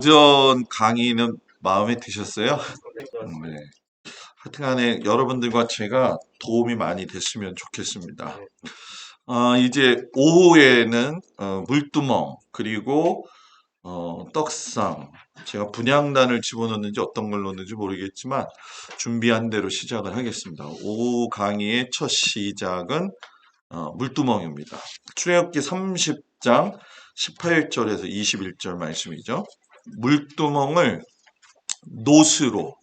오전 강의는 마음에 드셨어요? 네. 하여튼간에 여러분들과 제가 도움이 많이 됐으면 좋겠습니다. 이제 오후에는 물두멍 그리고 떡상 제가 분향단을 집어넣는지 어떤 걸 넣는지 모르겠지만 준비한 대로 시작을 하겠습니다. 오후 강의의 첫 시작은 물두멍입니다. 출애굽기 30장 18절에서 21절 말씀이죠. 물두멍을 노스로,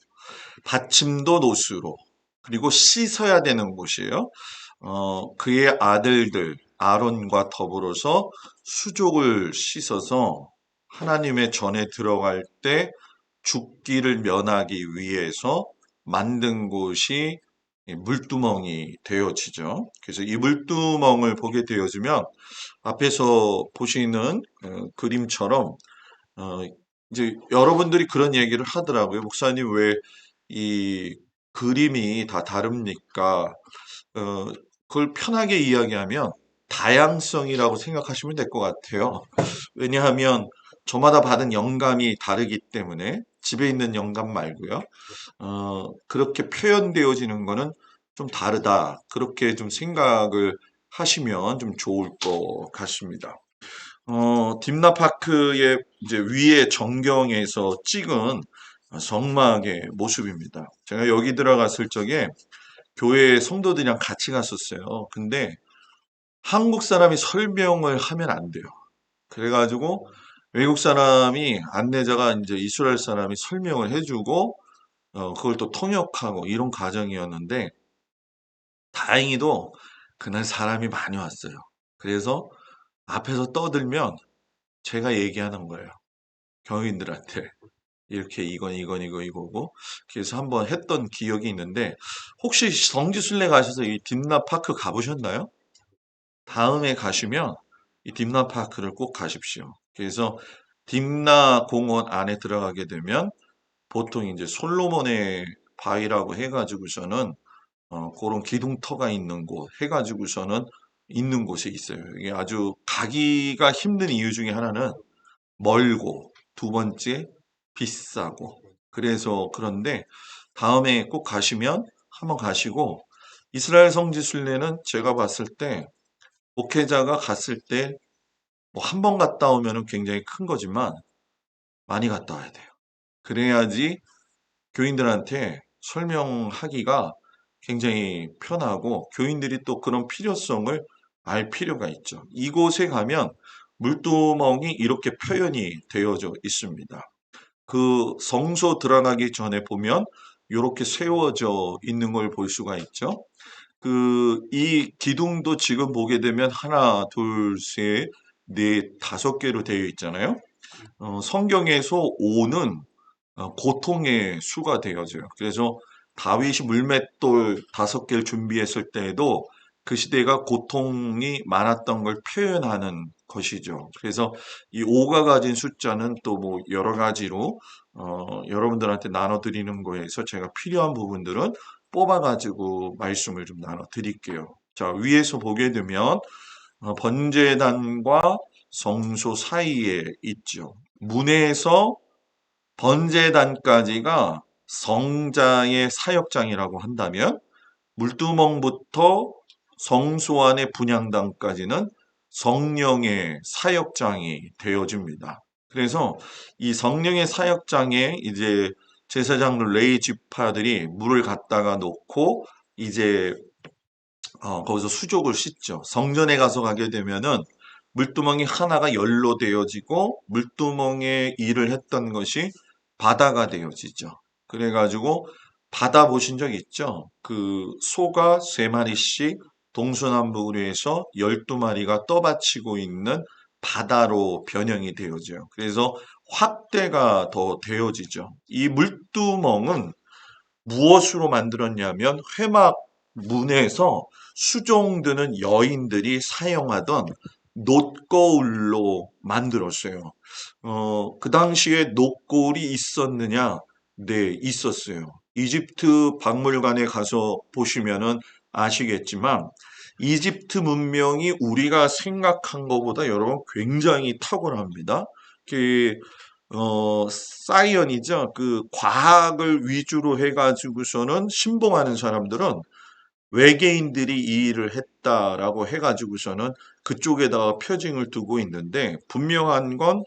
받침도 노스로, 그리고 씻어야 되는 곳이에요. 그의 아들들, 아론과 더불어서 수족을 씻어서 하나님의 전에 들어갈 때 죽기를 면하기 위해서 만든 곳이 이 물두멍이 되어지죠. 그래서 이 물두멍을 보게 되어지면 앞에서 보시는 그림처럼 어, 이제 여러분들이 그런 얘기를 하더라고요. 목사님 왜 이 그림이 다 다릅니까? 어, 그걸 편하게 이야기하면 다양성이라고 생각하시면 될 것 같아요. 왜냐하면 저마다 받은 영감이 다르기 때문에 집에 있는 영감 말고요. 그렇게 표현되어지는 거는 좀 다르다. 그렇게 좀 생각을 하시면 좀 좋을 것 같습니다. 딥나파크의 이제 위에 전경에서 찍은 성막의 모습입니다. 제가 여기 들어갔을 적에 교회 성도들이랑 같이 갔었어요. 근데 한국 사람이 설명을 하면 안 돼요. 그래가지고 외국 사람이 안내자가 이제 이스라엘 사람이 설명을 해주고 그걸 또 통역하고 이런 과정이었는데 다행히도 그날 사람이 많이 왔어요. 그래서 앞에서 떠들면 제가 얘기하는 거예요. 경인들한테 이렇게 이건 이거고 그래서 한번 했던 기억이 있는데 혹시 성지순례 가셔서 이 딥나파크 가보셨나요? 다음에 가시면 이 딥나파크를 꼭 가십시오. 그래서 딥나 공원 안에 들어가게 되면 보통 이제 솔로몬의 바위라고 해가지고서는 그런 기둥터가 있는 곳 해가지고서는 있는 곳에 있어요. 이게 아주 가기가 힘든 이유 중에 하나는 멀고 두 번째 비싸고 그래서 그런데 다음에 꼭 가시면 한번 가시고 이스라엘 성지 순례는 제가 봤을 때 목회자가 갔을 때 뭐 한 번 갔다 오면은 굉장히 큰 거지만 많이 갔다 와야 돼요. 그래야지 교인들한테 설명하기가 굉장히 편하고 교인들이 또 그런 필요성을 알 필요가 있죠. 이곳에 가면 물두멍이 이렇게 표현이 되어져 있습니다. 그 성소 들어가기 전에 보면 이렇게 세워져 있는 걸 볼 수가 있죠. 이 기둥도 지금 보게 되면 하나, 둘, 셋, 넷, 다섯 개로 되어 있잖아요. 성경에서 오는 고통의 수가 되어져요. 그래서 다윗이 물맷돌 다섯 개를 준비했을 때에도 그 시대가 고통이 많았던 걸 표현하는 것이죠. 그래서 이 5가 가진 숫자는 또 뭐 여러 가지로 여러분들한테 나눠드리는 거에서 제가 필요한 부분들은 뽑아가지고 말씀을 좀 나눠드릴게요. 자, 위에서 보게 되면 번제단과 성소 사이에 있죠. 문에서 번제단까지가 성자의 사역장이라고 한다면 물두멍부터 성소 안의 분향단까지는 성령의 사역장이 되어집니다. 그래서 이 성령의 사역장에 이제 제사장들 레위 지파들이 물을 갖다가 놓고 이제 거기서 수족을 씻죠. 성전에 가서 가게 되면은 물두멍이 하나가 열로 되어지고 물두멍에 일을 했던 것이 바다가 되어지죠. 그래가지고 바다 보신 적 있죠? 그 소가 세 마리씩 동서남북으로 해서 12마리가 떠받치고 있는 바다로 변형이 되어져요. 그래서 확대가 더 되어지죠. 이 물두멍은 무엇으로 만들었냐면 회막 문에서 수종드는 여인들이 사용하던 놋거울로 만들었어요. 그 당시에 놋거울이 있었느냐? 네, 있었어요. 이집트 박물관에 가서 보시면은 아시겠지만 이집트 문명이 우리가 생각한 것보다 여러분 굉장히 탁월합니다. 그 사이언이죠. 그 과학을 위주로 해가지고서는 신봉하는 사람들은 외계인들이 이 일을 했다라고 해가지고서는 그쪽에다가 표징을 두고 있는데, 분명한 건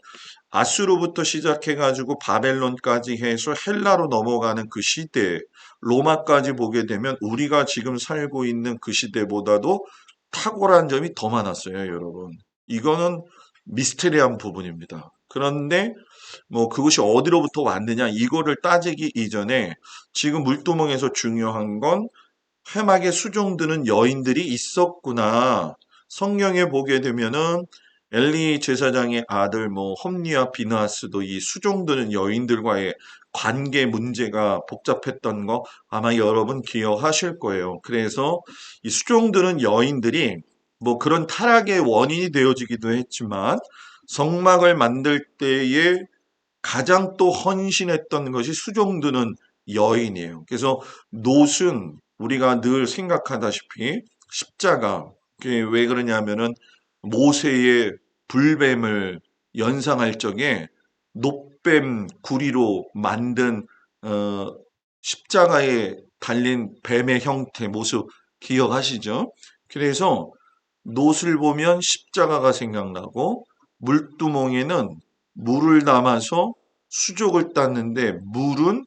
아수르부터 시작해가지고 바벨론까지 해서 헬라로 넘어가는 그 시대, 로마까지 보게 되면 우리가 지금 살고 있는 그 시대보다도 탁월한 점이 더 많았어요, 여러분. 이거는 미스테리한 부분입니다. 그런데 뭐 그것이 어디로부터 왔느냐 이거를 따지기 이전에 지금 물두멍에서 중요한 건 회막에 수종드는 여인들이 있었구나. 성경에 보게 되면은 엘리 제사장의 아들 뭐 홈리와 비나스도 이 수종드는 여인들과의 관계 문제가 복잡했던 거 아마 여러분 기억하실 거예요. 그래서 이 수종드는 여인들이 뭐 그런 타락의 원인이 되어지기도 했지만 성막을 만들 때에 가장 또 헌신했던 것이 수종드는 여인이에요. 그래서 노은 우리가 늘 생각하다시피 십자가, 그게 왜 그러냐면은 모세의 불뱀을 연상할 적에 높뱀 구리로 만든 어, 십자가에 달린 뱀의 형태 모습 기억하시죠? 그래서 놋을 보면 십자가가 생각나고 물두멍에는 물을 담아서 수족을 땄는데 물은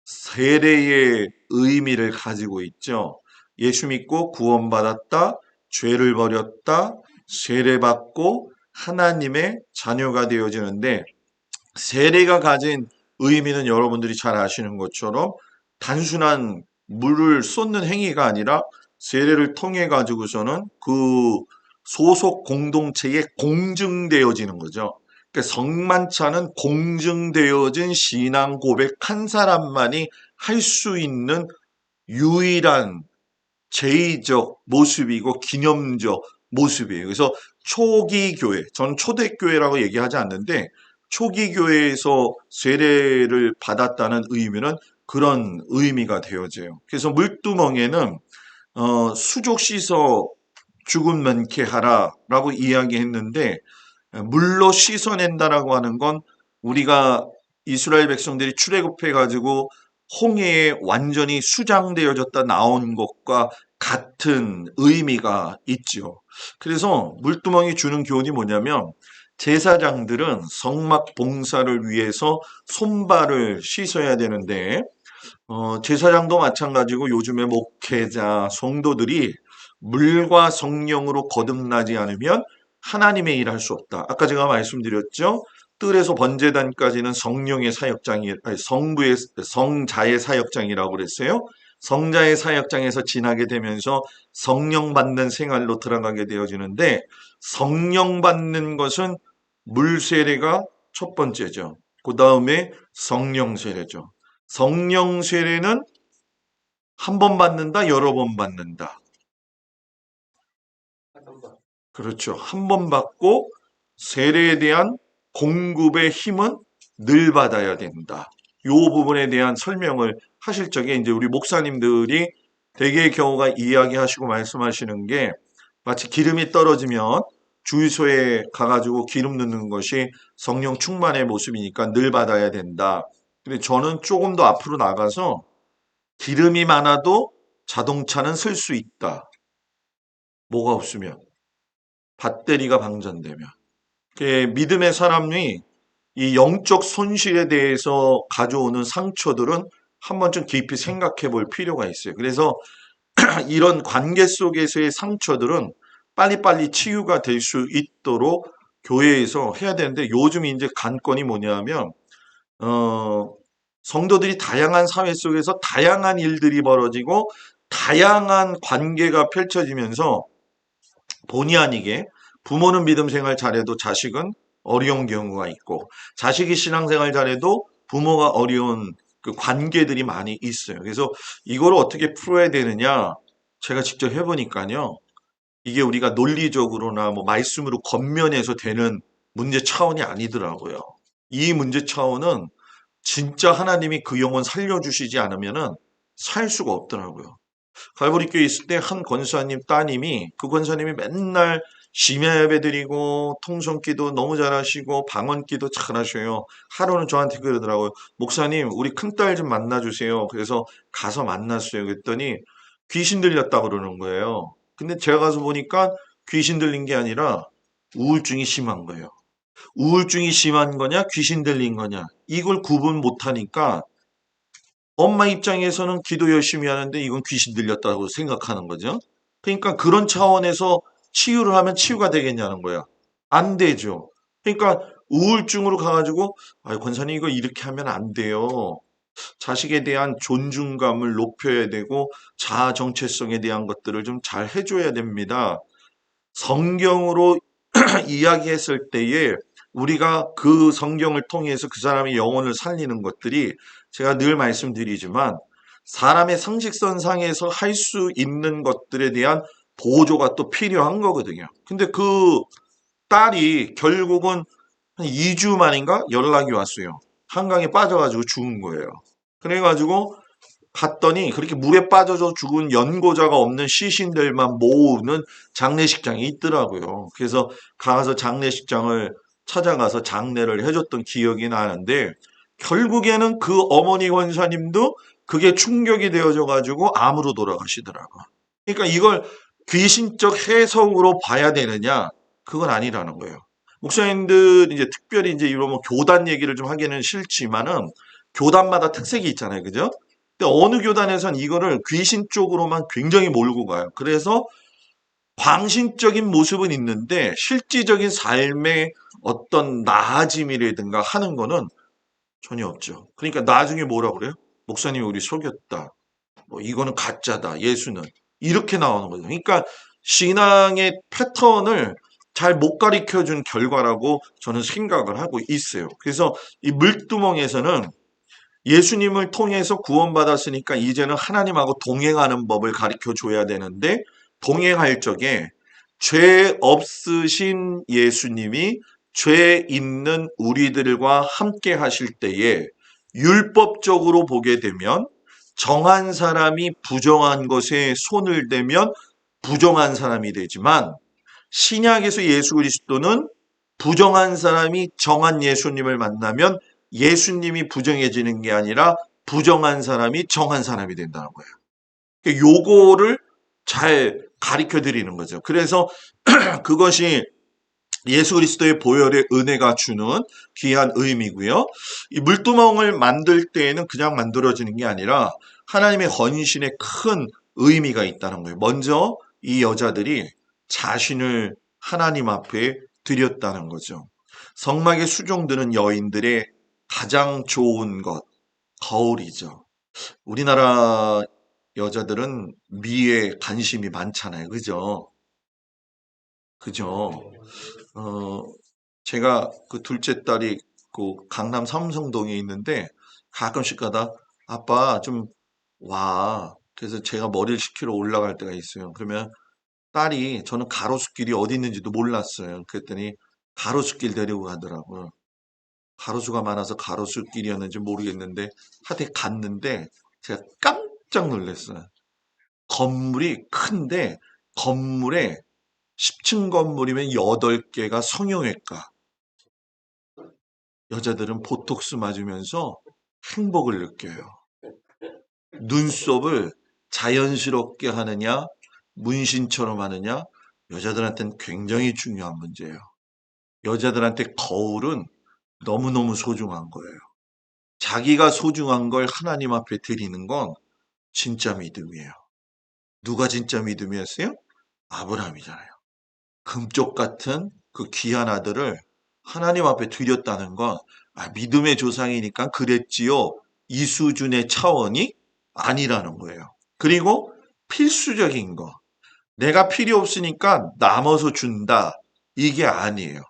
세례의 의미를 가지고 있죠. 예수 믿고 구원받았다, 죄를 버렸다, 세례받고 하나님의 자녀가 되어지는데, 세례가 가진 의미는 여러분들이 잘 아시는 것처럼 단순한 물을 쏟는 행위가 아니라 세례를 통해 가지고서는 그 소속 공동체에 공증되어지는 거죠. 그러니까 성만찬은 공증되어진 신앙 고백 한 사람만이 할 수 있는 유일한 제의적 모습이고 기념적 모습이에요. 그래서 초기 교회, 전 초대교회라고 얘기하지 않는데 초기 교회에서 세례를 받았다는 의미는 그런 의미가 되어져요. 그래서 물두멍에는 수족 씻어 죽음 많게 하라라고 이야기했는데, 물로 씻어낸다라고 하는 건 우리가 이스라엘 백성들이 출애굽해 가지고 홍해에 완전히 수장되어졌다 나온 것과 같은 의미가 있죠. 그래서 물두멍이 주는 교훈이 뭐냐면, 제사장들은 성막 봉사를 위해서 손발을 씻어야 되는데, 제사장도 마찬가지고 요즘에 목회자, 성도들이 물과 성령으로 거듭나지 않으면 하나님의 일을 할 수 없다. 아까 제가 말씀드렸죠. 뜰에서 번제단까지는 성령의 사역장이, 아니, 성부의, 성자의 사역장이라고 그랬어요. 성자의 사역장에서 지나게 되면서 성령 받는 생활로 들어가게 되어지는데, 성령 받는 것은 물 세례가 첫 번째죠. 그 다음에 성령 세례죠. 성령 세례는 한 번 받는다, 여러 번 받는다. 그렇죠. 한 번 받고 세례에 대한 공급의 힘은 늘 받아야 된다. 요 부분에 대한 설명을 하실 적에 이제 우리 목사님들이 대개의 경우가 이야기하시고 말씀하시는 게, 마치 기름이 떨어지면 주유소에 가가지고 기름 넣는 것이 성령 충만의 모습이니까 늘 받아야 된다. 근데 저는 조금 더 앞으로 나가서 기름이 많아도 자동차는 쓸 수 있다. 뭐가 없으면. 배터리가 방전되면. 믿음의 사람이 이 영적 손실에 대해서 가져오는 상처들은 한 번쯤 깊이 생각해 볼 필요가 있어요. 그래서 이런 관계 속에서의 상처들은 빨리빨리 치유가 될 수 있도록 교회에서 해야 되는데, 요즘 이제 관건이 뭐냐면, 어, 성도들이 다양한 사회 속에서 다양한 일들이 벌어지고 다양한 관계가 펼쳐지면서 본의 아니게 부모는 믿음 생활 잘해도 자식은 어려운 경우가 있고, 자식이 신앙생활 잘해도 부모가 어려운 그 관계들이 많이 있어요. 그래서 이걸 어떻게 풀어야 되느냐, 제가 직접 해보니까요, 이게 우리가 논리적으로나 뭐 말씀으로 겉면에서 되는 문제 차원이 아니더라고요. 이 문제 차원은 진짜 하나님이 그 영혼 살려주시지 않으면은 살 수가 없더라고요. 갈보리 교회 있을 때 한 권사님 따님이, 그 권사님이 맨날 심야 예배 드리고 통성기도 너무 잘하시고 방언기도 잘하셔요. 하루는 저한테 그러더라고요. 목사님, 우리 큰딸 좀 만나주세요. 그래서 가서 만났어요. 그랬더니 귀신 들렸다 그러는 거예요. 근데 제가 가서 보니까 귀신 들린 게 아니라 우울증이 심한 거예요. 우울증이 심한 거냐, 귀신 들린 거냐, 이걸 구분 못하니까 엄마 입장에서는 기도 열심히 하는데 이건 귀신 들렸다고 생각하는 거죠. 그러니까 그런 차원에서 치유를 하면 치유가 되겠냐는 거야. 안 되죠. 그러니까 우울증으로 가가지고, 아, 권사님 이거 이렇게 하면 안 돼요. 자식에 대한 존중감을 높여야 되고 자아 정체성에 대한 것들을 좀 잘 해줘야 됩니다. 성경으로 이야기했을 때에 우리가 그 성경을 통해서 그 사람의 영혼을 살리는 것들이 제가 늘 말씀드리지만 사람의 상식선상에서 할 수 있는 것들에 대한 보조가 또 필요한 거거든요. 근데 그 딸이 결국은 한 2주 만인가 연락이 왔어요. 한강에 빠져가지고 죽은 거예요. 그래가지고 갔더니 그렇게 물에 빠져서 죽은 연고자가 없는 시신들만 모으는 장례식장이 있더라고요. 그래서 가서 장례식장을 찾아가서 장례를 해줬던 기억이 나는데 결국에는 그 어머니 권사님도 그게 충격이 되어져 가지고 암으로 돌아가시더라고요. 그러니까 이걸 귀신적 해석으로 봐야 되느냐? 그건 아니라는 거예요. 목사님들 이제 특별히 이제 이런 뭐 교단 얘기를 좀 하기는 싫지만은 교단마다 특색이 있잖아요. 그죠? 근데 어느 교단에선 이거를 귀신 쪽으로만 굉장히 몰고 가요. 그래서 광신적인 모습은 있는데 실질적인 삶의 어떤 나아짐이라든가 하는 거는 전혀 없죠. 그러니까 나중에 뭐라 그래요? 목사님이 우리 속였다. 뭐 이거는 가짜다. 예수는. 이렇게 나오는 거죠. 그러니까 신앙의 패턴을 잘 못 가르쳐 준 결과라고 저는 생각을 하고 있어요. 그래서 이 물두멍에서는 예수님을 통해서 구원받았으니까 이제는 하나님하고 동행하는 법을 가르쳐 줘야 되는데 동행할 적에 죄 없으신 예수님이 죄 있는 우리들과 함께 하실 때에 율법적으로 보게 되면 정한 사람이 부정한 것에 손을 대면 부정한 사람이 되지만 신약에서 예수 그리스도는 부정한 사람이 정한 예수님을 만나면 예수님이 부정해지는 게 아니라 부정한 사람이 정한 사람이 된다는 거예요. 그러니까 요거를 잘 가르쳐 드리는 거죠. 그래서 그것이 예수 그리스도의 보혈의 은혜가 주는 귀한 의미고요. 이 물두멍을 만들 때에는 그냥 만들어지는 게 아니라 하나님의 헌신에 큰 의미가 있다는 거예요. 먼저 이 여자들이 자신을 하나님 앞에 드렸다는 거죠. 성막에 수종드는 여인들의 가장 좋은 것, 거울이죠. 우리나라 여자들은 미에 관심이 많잖아요. 그죠? 그죠? 어, 제가 그 둘째 딸이 그 강남 삼성동에 있는데 가끔씩 가다 아빠 좀 와. 그래서 제가 머리를 식히러 올라갈 때가 있어요. 그러면 딸이 저는 가로수길이 어디 있는지도 몰랐어요. 그랬더니 가로수길 데리고 가더라고요. 가로수가 많아서 가로수길이었는지 모르겠는데 하여튼 갔는데 제가 깜짝 놀랐어요. 건물이 큰데 건물에 10층 건물이면 8개가 성형외과. 여자들은 보톡스 맞으면서 행복을 느껴요. 눈썹을 자연스럽게 하느냐, 문신처럼 하느냐, 여자들한테는 굉장히 중요한 문제예요. 여자들한테 거울은 너무너무 소중한 거예요. 자기가 소중한 걸 하나님 앞에 드리는 건 진짜 믿음이에요. 누가 진짜 믿음이었어요? 아브라함이잖아요. 금쪽 같은 그 귀한 아들을 하나님 앞에 드렸다는 건 믿음의 조상이니까 그랬지요. 이 수준의 차원이 아니라는 거예요. 그리고 필수적인 거. 내가 필요 없으니까 남아서 준다. 이게 아니에요.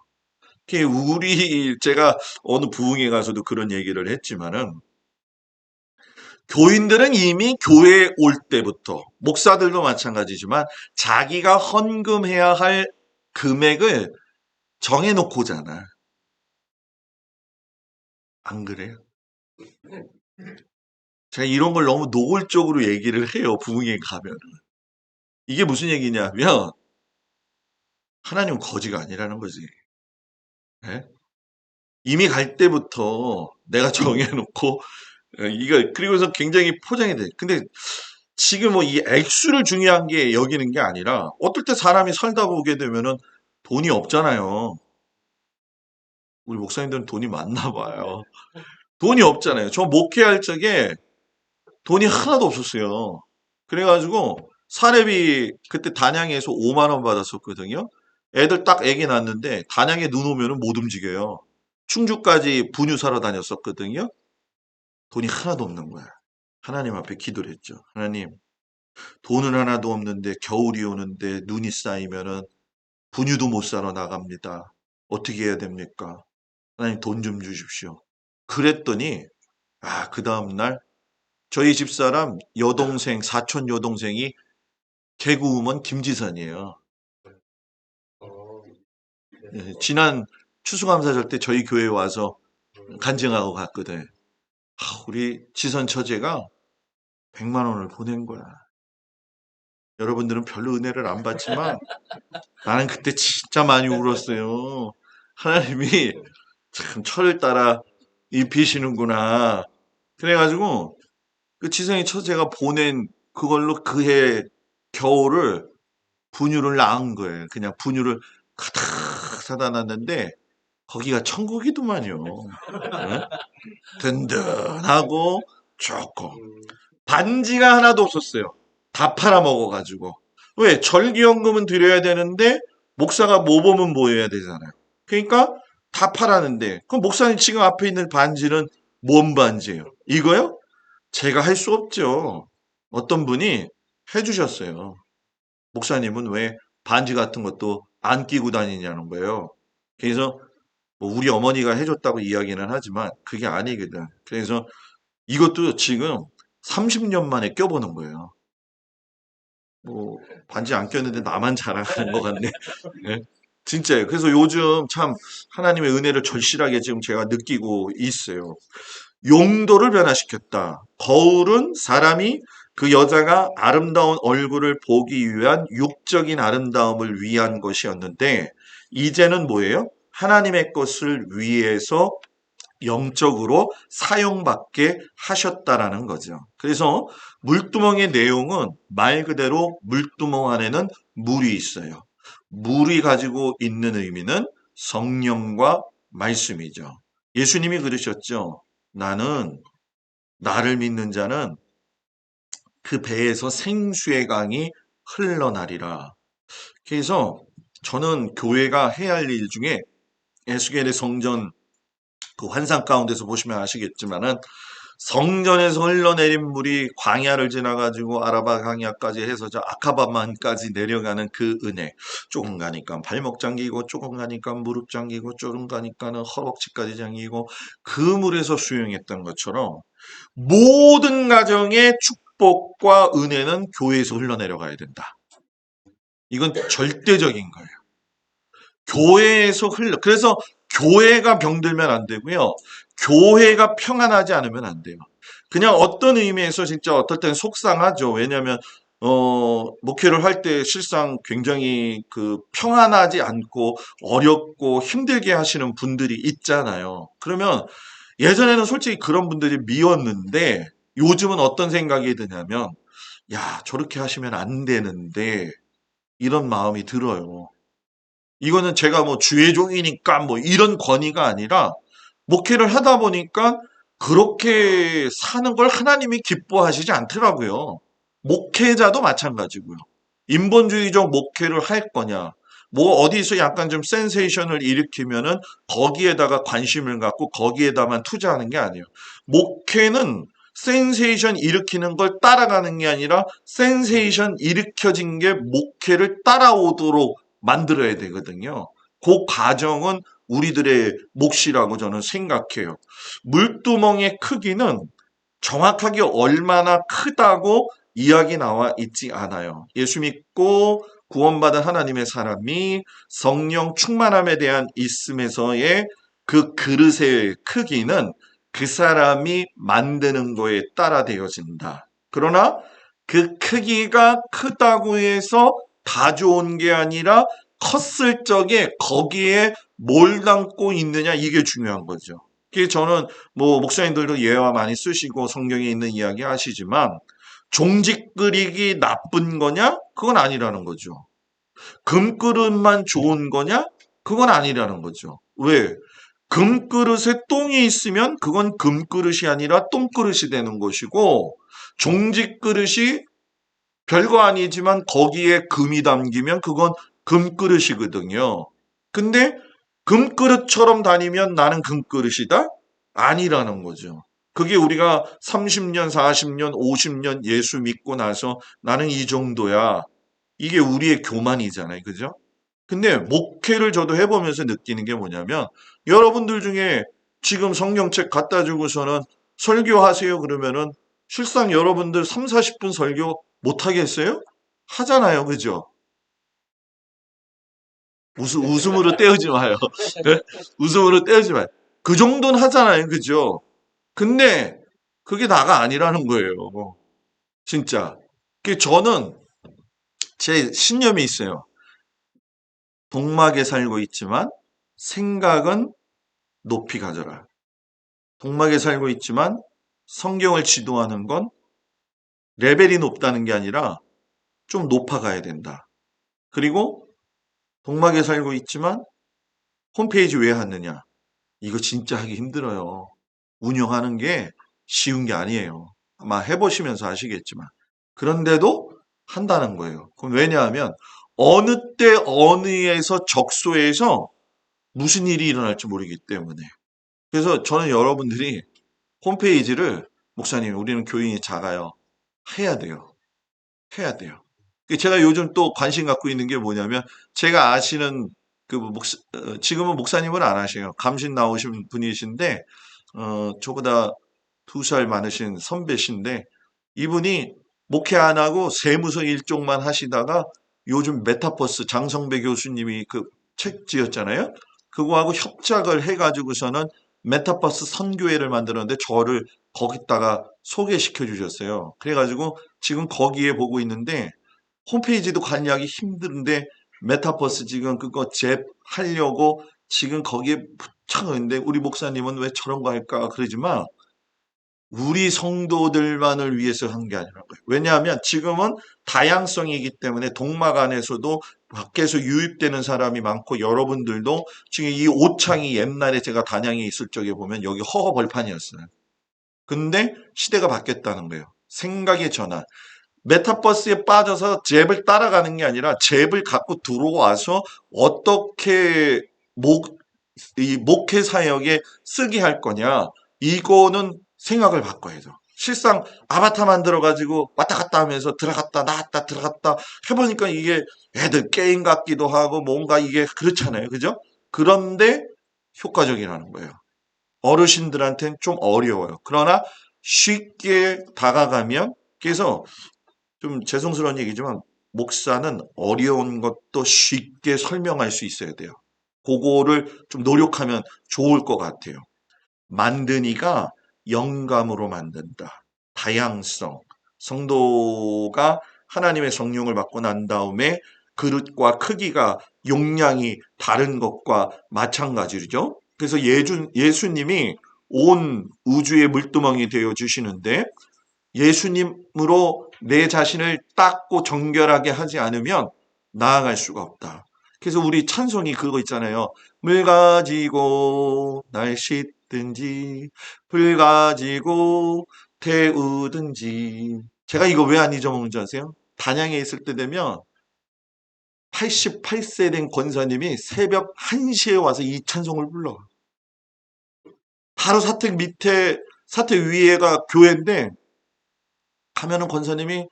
제가 어느 부흥회 가서도 그런 얘기를 했지만은 교인들은 이미 교회에 올 때부터 목사들도 마찬가지지만 자기가 헌금해야 할 금액을 정해놓고잖아. 안 그래요? 제가 이런 걸 너무 노골적으로 얘기를 해요. 부흥회 가면. 이게 무슨 얘기냐면 하나님은 거지가 아니라는 거지. 예? 이미 갈 때부터 내가 정해놓고 이거 그리고서 굉장히 포장이 돼. 근데 지금 뭐 이 액수를 중요한 게 여기는 게 아니라 어떨 때 사람이 살다 보게 되면은 돈이 없잖아요. 우리 목사님들은 돈이 많나 봐요. 돈이 없잖아요. 저 목회할 적에 돈이 하나도 없었어요. 그래가지고 사례비 그때 단양에서 5만 원 받았었거든요. 애들 딱 애기 낳았는데 단양에 눈 오면은 못 움직여요. 충주까지 분유 사러 다녔었거든요. 돈이 하나도 없는 거야. 하나님 앞에 기도를 했죠. 하나님, 돈은 하나도 없는데 겨울이 오는데 눈이 쌓이면은 분유도 못 사러 나갑니다. 어떻게 해야 됩니까? 하나님 돈 좀 주십시오. 그랬더니 그 다음날 저희 집사람 여동생, 사촌 여동생이 개그우먼 김지선이에요. 예, 지난 추수감사절 때 저희 교회에 와서 간증하고 갔거든. 우리 지선 처제가 100만 원을 보낸 거야. 여러분들은 별로 은혜를 안 받지만 나는 그때 진짜 많이 울었어요. 하나님이 참 철을 따라 입히시는구나. 그래가지고 그 지성이 처제가 보낸 그걸로 그해 겨울을 분유를 낳은 거예요. 그냥 분유를 가득 사다 놨는데 거기가 천국이더만요. 예? 든든하고 좋고 반지가 하나도 없었어요. 다 팔아먹어가지고. 왜? 절기연금은 드려야 되는데 목사가 모범은 보여야 되잖아요. 그러니까 다 팔았는데 그럼 목사님 지금 앞에 있는 반지는 뭔 반지예요? 이거요? 제가 할 수 없죠. 어떤 분이 해주셨어요. 목사님은 왜 반지 같은 것도 안 끼고 다니냐는 거예요. 그래서 뭐 우리 어머니가 해줬다고 이야기는 하지만 그게 아니거든. 그래서 이것도 지금 30년 만에 껴보는 거예요. 뭐 반지 안 꼈는데 나만 자랑하는 것 같네. 네? 진짜예요. 그래서 요즘 참 하나님의 은혜를 절실하게 지금 제가 느끼고 있어요. 용도를 변화시켰다. 거울은 사람이 그 여자가 아름다운 얼굴을 보기 위한 육적인 아름다움을 위한 것이었는데 이제는 뭐예요? 하나님의 것을 위해서 영적으로 사용받게 하셨다라는 거죠. 그래서 물두멍의 내용은 말 그대로 물두멍 안에는 물이 있어요. 물이 가지고 있는 의미는 성령과 말씀이죠. 예수님이 그러셨죠. 나를 믿는 자는 그 배에서 생수의 강이 흘러나리라. 그래서 저는 교회가 해야 할 일 중에 에스겔의 성전 그 환상 가운데서 보시면 아시겠지만은 성전에서 흘러내린 물이 광야를 지나가지고 아라바 광야까지 해서 저 아카바만까지 내려가는 그 은혜. 조금 가니까 발목 잠기고 조금 가니까 무릎 잠기고 조금 가니까는 허벅지까지 잠기고 그 물에서 수용했던 것처럼 모든 가정의 축복과 은혜는 교회에서 흘러내려가야 된다. 이건 절대적인 거예요. 교회에서 그래서 교회가 병들면 안 되고요. 교회가 평안하지 않으면 안 돼요. 그냥 어떤 의미에서 진짜 어떨 때는 속상하죠. 왜냐하면 목회를 할 때 실상 굉장히 그 평안하지 않고 어렵고 힘들게 하시는 분들이 있잖아요. 그러면 예전에는 솔직히 그런 분들이 미웠는데 요즘은 어떤 생각이 드냐면 야, 저렇게 하시면 안 되는데 이런 마음이 들어요. 이거는 제가 뭐 주의 종이니까 뭐 이런 권위가 아니라 목회를 하다 보니까 그렇게 사는 걸 하나님이 기뻐하시지 않더라고요. 목회자도 마찬가지고요. 인본주의적 목회를 할 거냐, 뭐 어디서 약간 좀 센세이션을 일으키면은 거기에다가 관심을 갖고 거기에다만 투자하는 게 아니에요. 목회는 센세이션 일으키는 걸 따라가는 게 아니라 센세이션 일으켜진 게 목회를 따라오도록 만들어야 되거든요. 그 과정은 우리들의 몫이라고 저는 생각해요. 물두멍의 크기는 정확하게 얼마나 크다고 이야기 나와 있지 않아요. 예수 믿고 구원받은 하나님의 사람이 성령 충만함에 대한 있음에서의 그 그릇의 크기는 그 사람이 만드는 거에 따라 되어진다. 그러나 그 크기가 크다고 해서 다 좋은 게 아니라 컸을 적에 거기에 뭘 담고 있느냐 이게 중요한 거죠. 그게 저는 뭐 목사님들도 예화 많이 쓰시고 성경에 있는 이야기 하시지만 종직 그릭이 나쁜 거냐? 그건 아니라는 거죠. 금그릇만 좋은 거냐? 그건 아니라는 거죠. 왜? 금그릇에 똥이 있으면 그건 금그릇이 아니라 똥그릇이 되는 것이고 종직그릇이 별거 아니지만 거기에 금이 담기면 그건 금그릇이거든요. 근데 금그릇처럼 다니면 나는 금그릇이다? 아니라는 거죠. 그게 우리가 30년, 40년, 50년 예수 믿고 나서 나는 이 정도야. 이게 우리의 교만이잖아요. 그죠? 근데 목회를 저도 해보면서 느끼는 게 뭐냐면 여러분들 중에 지금 성경책 갖다 주고서는 설교하세요 그러면은 실상 여러분들 3, 40분 설교 못 하겠어요? 하잖아요. 그죠? 웃음으로 때우지 마요. 웃음으로 때우지 마요. 그 정도는 하잖아요. 그죠? 근데 그게 나가 아니라는 거예요. 진짜. 저는 제 신념이 있어요. 동막에 살고 있지만 생각은 높이 가져라. 동막에 살고 있지만 성경을 지도하는 건 레벨이 높다는 게 아니라 좀 높아가야 된다. 그리고 동막에 살고 있지만 홈페이지 왜 하느냐? 이거 진짜 하기 힘들어요. 운영하는 게 쉬운 게 아니에요. 아마 해보시면서 아시겠지만. 그런데도 한다는 거예요. 그럼 왜냐하면 어느 때 어느에서 적소에서 무슨 일이 일어날지 모르기 때문에. 그래서 저는 여러분들이 홈페이지를 목사님, 우리는 교인이 작아요. 해야 돼요. 해야 돼요. 제가 요즘 또 관심 갖고 있는 게 뭐냐면 제가 아시는 지금은 목사님은 안 하셔요. 감신 나오신 분이신데 저보다 2살 많으신 선배신데 이분이 목회 안 하고 세무서 일종만 하시다가 요즘 메타버스 장성배 교수님이 그 책 지었잖아요. 그거하고 협작을 해가지고서는 메타버스 선교회를 만들었는데 저를 거기다가 소개시켜 주셨어요. 그래가지고 지금 거기에 보고 있는데 홈페이지도 관리하기 힘든데 메타버스 지금 그거 잽 하려고 지금 거기에 붙여있는데 우리 목사님은 왜 저런 거 할까 그러지만 우리 성도들만을 위해서 한 게 아니라는 거예요. 왜냐하면 지금은 다양성이기 때문에 동막 안에서도 밖에서 유입되는 사람이 많고 여러분들도 지금 이 옷창이 옛날에 제가 단양에 있을 적에 보면 여기 허허벌판이었어요. 근데 시대가 바뀌었다는 거예요. 생각의 전환. 메타버스에 빠져서 잽을 따라가는 게 아니라 잽을 갖고 들어와서 어떻게 이 목회 사역에 쓰게 할 거냐. 이거는 생각을 바꿔야죠. 실상 아바타 만들어가지고 왔다 갔다 하면서 들어갔다 나왔다 들어갔다 해보니까 이게 애들 게임 같기도 하고 뭔가 이게 그렇잖아요. 그죠? 그런데 효과적이라는 거예요. 어르신들한테는 좀 어려워요. 그러나 쉽게 다가가면 그래서 좀 죄송스러운 얘기지만 목사는 어려운 것도 쉽게 설명할 수 있어야 돼요. 그거를 좀 노력하면 좋을 것 같아요. 만드니가 영감으로 만든다. 다양성. 성도가 하나님의 성령을 받고 난 다음에 그릇과 크기가 용량이 다른 것과 마찬가지죠. 그래서 예수님이 온 우주의 물두멍이 되어 주시는데 예수님으로 내 자신을 닦고 정결하게 하지 않으면 나아갈 수가 없다. 그래서 우리 찬송이 그거 있잖아요. 물 가지고 날 씻든지 불 가지고 태우든지. 제가 이거 왜 안 잊어먹는지 아세요? 단양에 있을 때 되면 88세 된 권사님이 새벽 1시에 와서 이 찬송을 불러. 바로 사택 위에가 교회인데 가면은 권사님이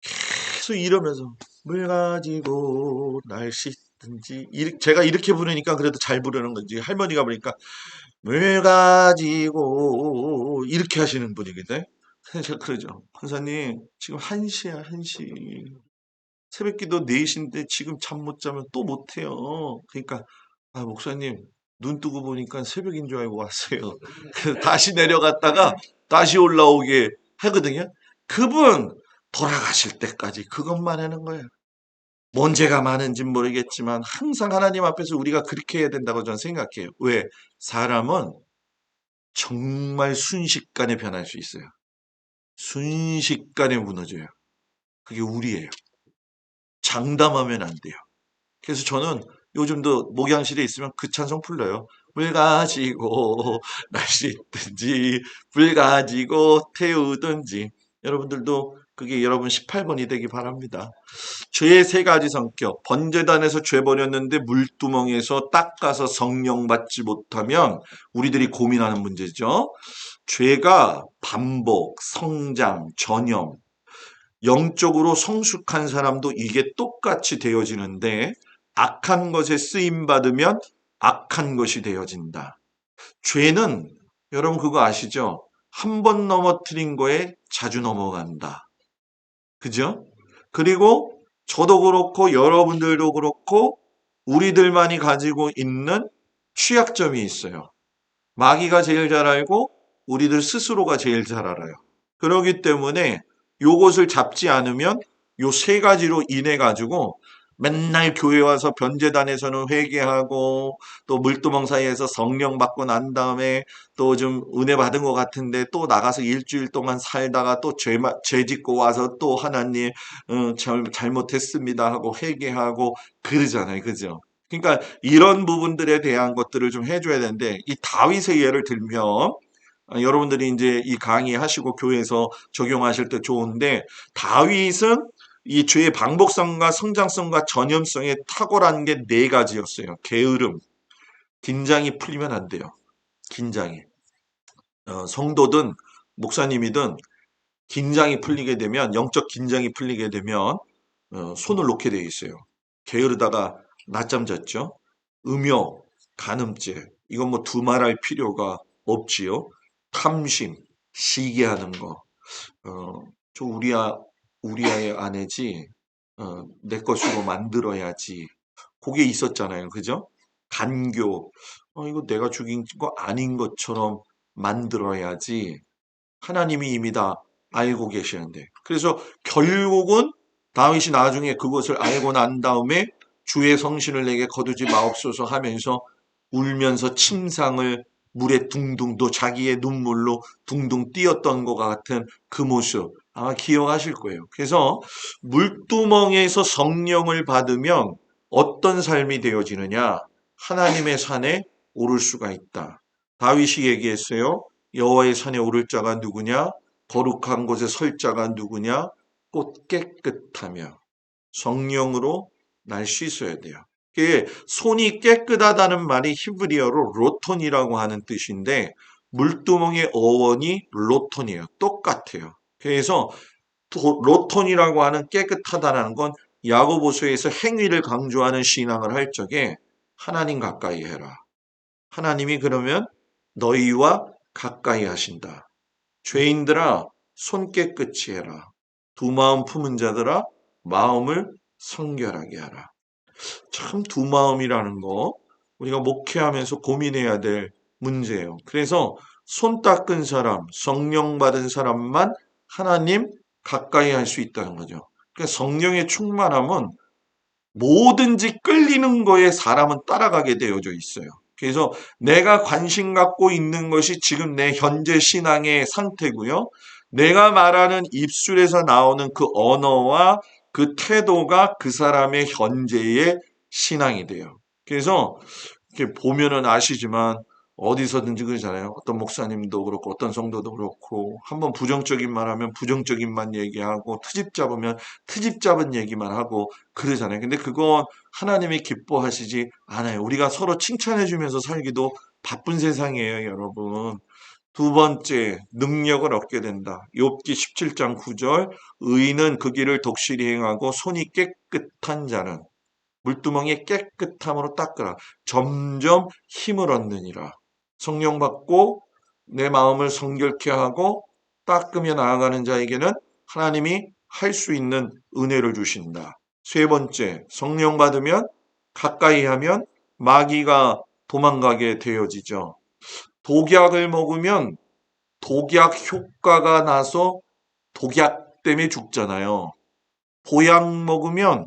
계속 이러면서 물 가지고 날 씻든지 제가 이렇게 부르니까 그래도 잘 부르는 건지 할머니가 부르니까 물 가지고 이렇게 하시는 분이거든. 그래서 제가 그러죠. 권사님 지금 1시야 1시. 새벽기도 4시인데 지금 잠 못 자면 또 못해요. 그러니까 아 목사님 눈 뜨고 보니까 새벽인 줄 알고 왔어요. 그래서 다시 내려갔다가 다시 올라오게 하거든요. 그분 돌아가실 때까지 그것만 하는 거예요. 뭔 죄가 많은지는 모르겠지만 항상 하나님 앞에서 우리가 그렇게 해야 된다고 저는 생각해요. 왜? 사람은 정말 순식간에 변할 수 있어요. 순식간에 무너져요. 그게 우리예요. 장담하면 안 돼요. 그래서 저는 요즘도 목양실에 있으면 그 찬송 불러요. 물 가지고 날씨든지 불 가지고 태우든지. 여러분들도 그게 여러분 18번이 되기 바랍니다. 죄의 세 가지 성격. 번제단에서 죄 버렸는데 물두멍에서 닦아서 성령 받지 못하면 우리들이 고민하는 문제죠. 죄가 반복, 성장, 전염, 영적으로 성숙한 사람도 이게 똑같이 되어지는데 악한 것에 쓰임 받으면 악한 것이 되어진다. 죄는 여러분 그거 아시죠? 한 번 넘어뜨린 거에 자주 넘어간다. 그죠? 그리고 저도 그렇고 여러분들도 그렇고 우리들만이 가지고 있는 취약점이 있어요. 마귀가 제일 잘 알고 우리들 스스로가 제일 잘 알아요. 그렇기 때문에 요것을 잡지 않으면 요 세 가지로 인해 가지고 맨날 교회 와서 변제단에서는 회개하고 또 물두멍 사이에서 성령 받고 난 다음에 또 좀 은혜 받은 것 같은데 또 나가서 일주일 동안 살다가 또 죄 짓고 와서 또 하나님 잘못했습니다 하고 회개하고 그러잖아요. 그죠? 그러니까 이런 부분들에 대한 것들을 좀 해줘야 되는데 이 다윗의 예를 들면 여러분들이 이제 이 강의하시고 교회에서 적용하실 때 좋은데 다윗은 이 죄의 반복성과 성장성과 전염성에 탁월한 게 네 가지였어요. 게으름, 긴장이 풀리면 안 돼요. 긴장이. 성도든 목사님이든 긴장이 풀리게 되면 영적 긴장이 풀리게 되면 손을 놓게 돼 있어요. 게으르다가 낮잠 잤죠. 음욕, 간음죄 이건 뭐 두말할 필요가 없지요. 탐심, 시기하는 거. 저 우리 아의 아내지. 내 것으로 만들어야지. 그게 있었잖아요. 그죠? 간교. 이거 내가 죽인 거 아닌 것처럼 만들어야지. 하나님이 이미 다 알고 계시는데. 그래서 결국은 다윗이 나중에 그것을 알고 난 다음에 주의 성신을 내게 거두지 마옵소서 하면서 울면서 침상을 물에 둥둥 또 자기의 눈물로 둥둥 뛰었던 것 같은 그 모습 아마 기억하실 거예요. 그래서 물두멍에서 성령을 받으면 어떤 삶이 되어지느냐? 하나님의 산에 오를 수가 있다. 다윗이 얘기했어요. 여호와의 산에 오를 자가 누구냐? 거룩한 곳에 설 자가 누구냐? 곧 깨끗하며 성령으로 날 씻어야 돼요. 그게 손이 깨끗하다는 말이 히브리어로 로톤이라고 하는 뜻인데 물두멍의 어원이 로톤이에요. 똑같아요. 그래서 로톤이라고 하는 깨끗하다는 건 야고보서에서 행위를 강조하는 신앙을 할 적에 하나님 가까이 해라. 하나님이 그러면 너희와 가까이 하신다. 죄인들아 손 깨끗이 해라. 두 마음 품은 자들아 마음을 성결하게 하라. 참 두 마음이라는 거 우리가 목회하면서 고민해야 될 문제예요. 그래서 손 닦은 사람, 성령 받은 사람만 하나님 가까이 할 수 있다는 거죠. 그러니까 성령의 충만함은 뭐든지 끌리는 거에 사람은 따라가게 되어져 있어요. 그래서 내가 관심 갖고 있는 것이 지금 내 현재 신앙의 상태고요. 내가 말하는 입술에서 나오는 그 언어와 그 태도가 그 사람의 현재의 신앙이 돼요. 그래서 이렇게 보면은 아시지만 어디서든지 그러잖아요. 어떤 목사님도 그렇고 어떤 성도도 그렇고 한번 부정적인 말 하면 부정적인 말 얘기하고 트집 잡으면 트집 잡은 얘기만 하고 그러잖아요. 근데 그건 하나님이 기뻐하시지 않아요. 우리가 서로 칭찬해 주면서 살기도 바쁜 세상이에요, 여러분. 두 번째, 능력을 얻게 된다. 욥기 17장 9절, 의인은 그 길을 독실히 행하고 손이 깨끗한 자는 물두멍이 깨끗함으로 닦으라. 점점 힘을 얻느니라. 성령 받고 내 마음을 성결케 하고 닦으며 나아가는 자에게는 하나님이 할 수 있는 은혜를 주신다. 세 번째, 성령 받으면 가까이 하면 마귀가 도망가게 되어지죠. 독약을 먹으면 독약 효과가 나서 독약 때문에 죽잖아요. 보약 먹으면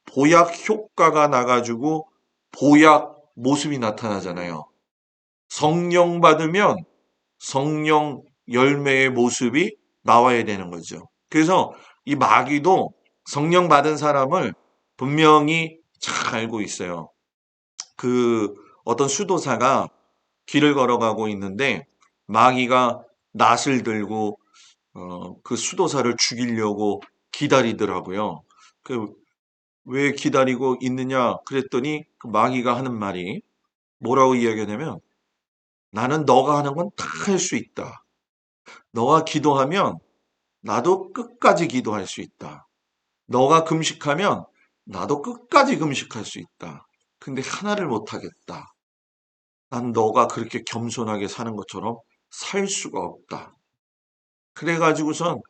보약 효과가 나가지고 보약 모습이 나타나잖아요. 성령 받으면 성령 열매의 모습이 나와야 되는 거죠. 그래서 이 마귀도 성령 받은 사람을 분명히 잘 알고 있어요. 그 어떤 수도사가 길을 걸어가고 있는데 마귀가 낫을 들고 그 수도사를 죽이려고 기다리더라고요. 그 왜 기다리고 있느냐 그랬더니 그 마귀가 하는 말이 뭐라고 이야기하냐면 나는 너가 하는 건 다 할 수 있다. 너가 기도하면 나도 끝까지 기도할 수 있다. 너가 금식하면 나도 끝까지 금식할 수 있다. 근데 하나를 못 하겠다. 난 너가 그렇게 겸손하게 사는 것처럼 살 수가 없다. 그래가지고선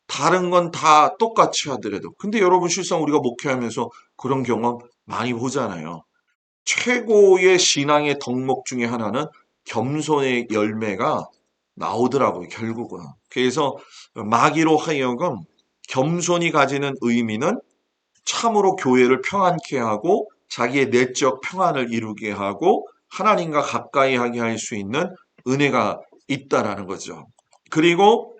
다른 건 다 똑같이 하더라도. 근데 여러분 실상 우리가 목회하면서 그런 경험 많이 보잖아요. 최고의 신앙의 덕목 중에 하나는 겸손의 열매가 나오더라고요, 결국은. 그래서 마귀로 하여금 겸손이 가지는 의미는 참으로 교회를 평안케 하고 자기의 내적 평안을 이루게 하고 하나님과 가까이 하게 할 수 있는 은혜가 있다라는 거죠. 그리고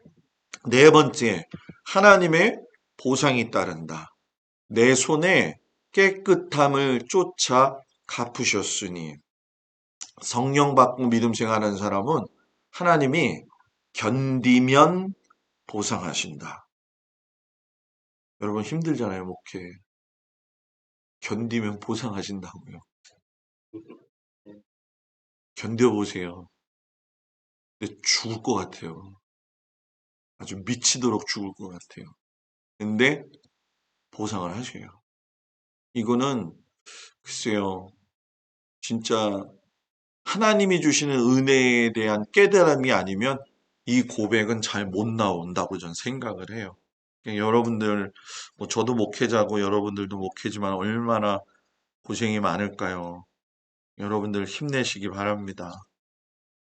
네 번째, 하나님의 보상이 따른다. 내 손에 깨끗함을 쫓아 갚으셨으니 성령 받고 믿음 생활하는 사람은 하나님이 견디면 보상하신다. 여러분 힘들잖아요, 목회. 견디면 보상하신다고요. 견뎌보세요. 근데 죽을 것 같아요. 아주 미치도록 죽을 것 같아요. 근데 보상을 하셔요. 이거는 글쎄요, 진짜 하나님이 주시는 은혜에 대한 깨달음이 아니면 이 고백은 잘 못 나온다고 저는 생각을 해요. 여러분들, 뭐 저도 목회자고 여러분들도 목회지만 얼마나 고생이 많을까요? 여러분들 힘내시기 바랍니다.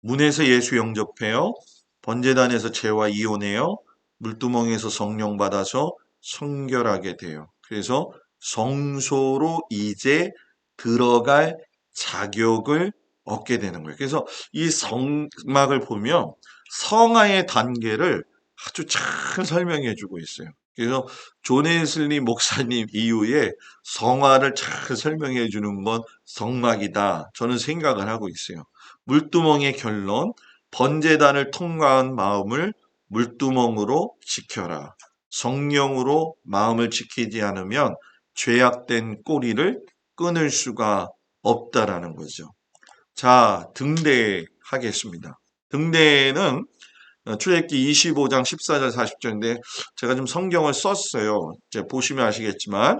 문에서 예수 영접해요. 번제단에서 죄와 이혼해요. 물두멍에서 성령 받아서 성결하게 돼요. 그래서 성소로 이제 들어갈 자격을 얻게 되는 거예요. 그래서 이 성막을 보면 성화의 단계를 아주 잘 설명해 주고 있어요. 그래서 존 웨슬리 목사님 이후에 성화를 잘 설명해 주는 건 성막이다. 저는 생각을 하고 있어요. 물두멍의 결론, 번제단을 통과한 마음을 물두멍으로 지켜라. 성령으로 마음을 지키지 않으면 죄악된 꼬리를 끊을 수가 없다라는 거죠. 자, 등대하겠습니다. 등대는 출애굽기 25장 14절 40절인데 제가 좀 성경을 썼어요. 이제 보시면 아시겠지만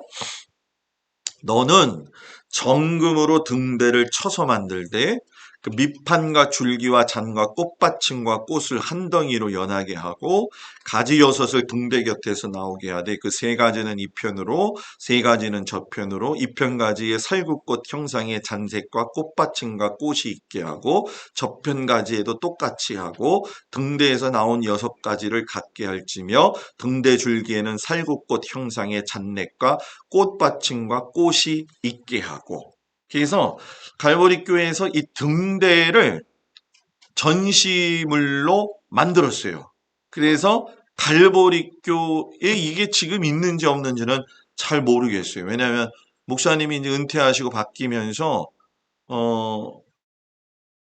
너는 정금으로 등대를 쳐서 만들되 그 밑판과 줄기와 잔과 꽃받침과 꽃을 한 덩이로 연하게 하고 가지 여섯을 등대 곁에서 나오게 하되 그 세 가지는 이 편으로 세 가지는 저 편으로 이 편 가지에 살구꽃 형상의 잔색과 꽃받침과 꽃이 있게 하고 저편 가지에도 똑같이 하고 등대에서 나온 여섯 가지를 갖게 할지며 등대 줄기에는 살구꽃 형상의 잔넥과 꽃받침과 꽃이 있게 하고 그래서 갈보리 교회에서 이 등대를 전시물로 만들었어요. 그래서 갈보리 교에 이게 지금 있는지 없는지는 잘 모르겠어요. 왜냐하면 목사님이 이제 은퇴하시고 바뀌면서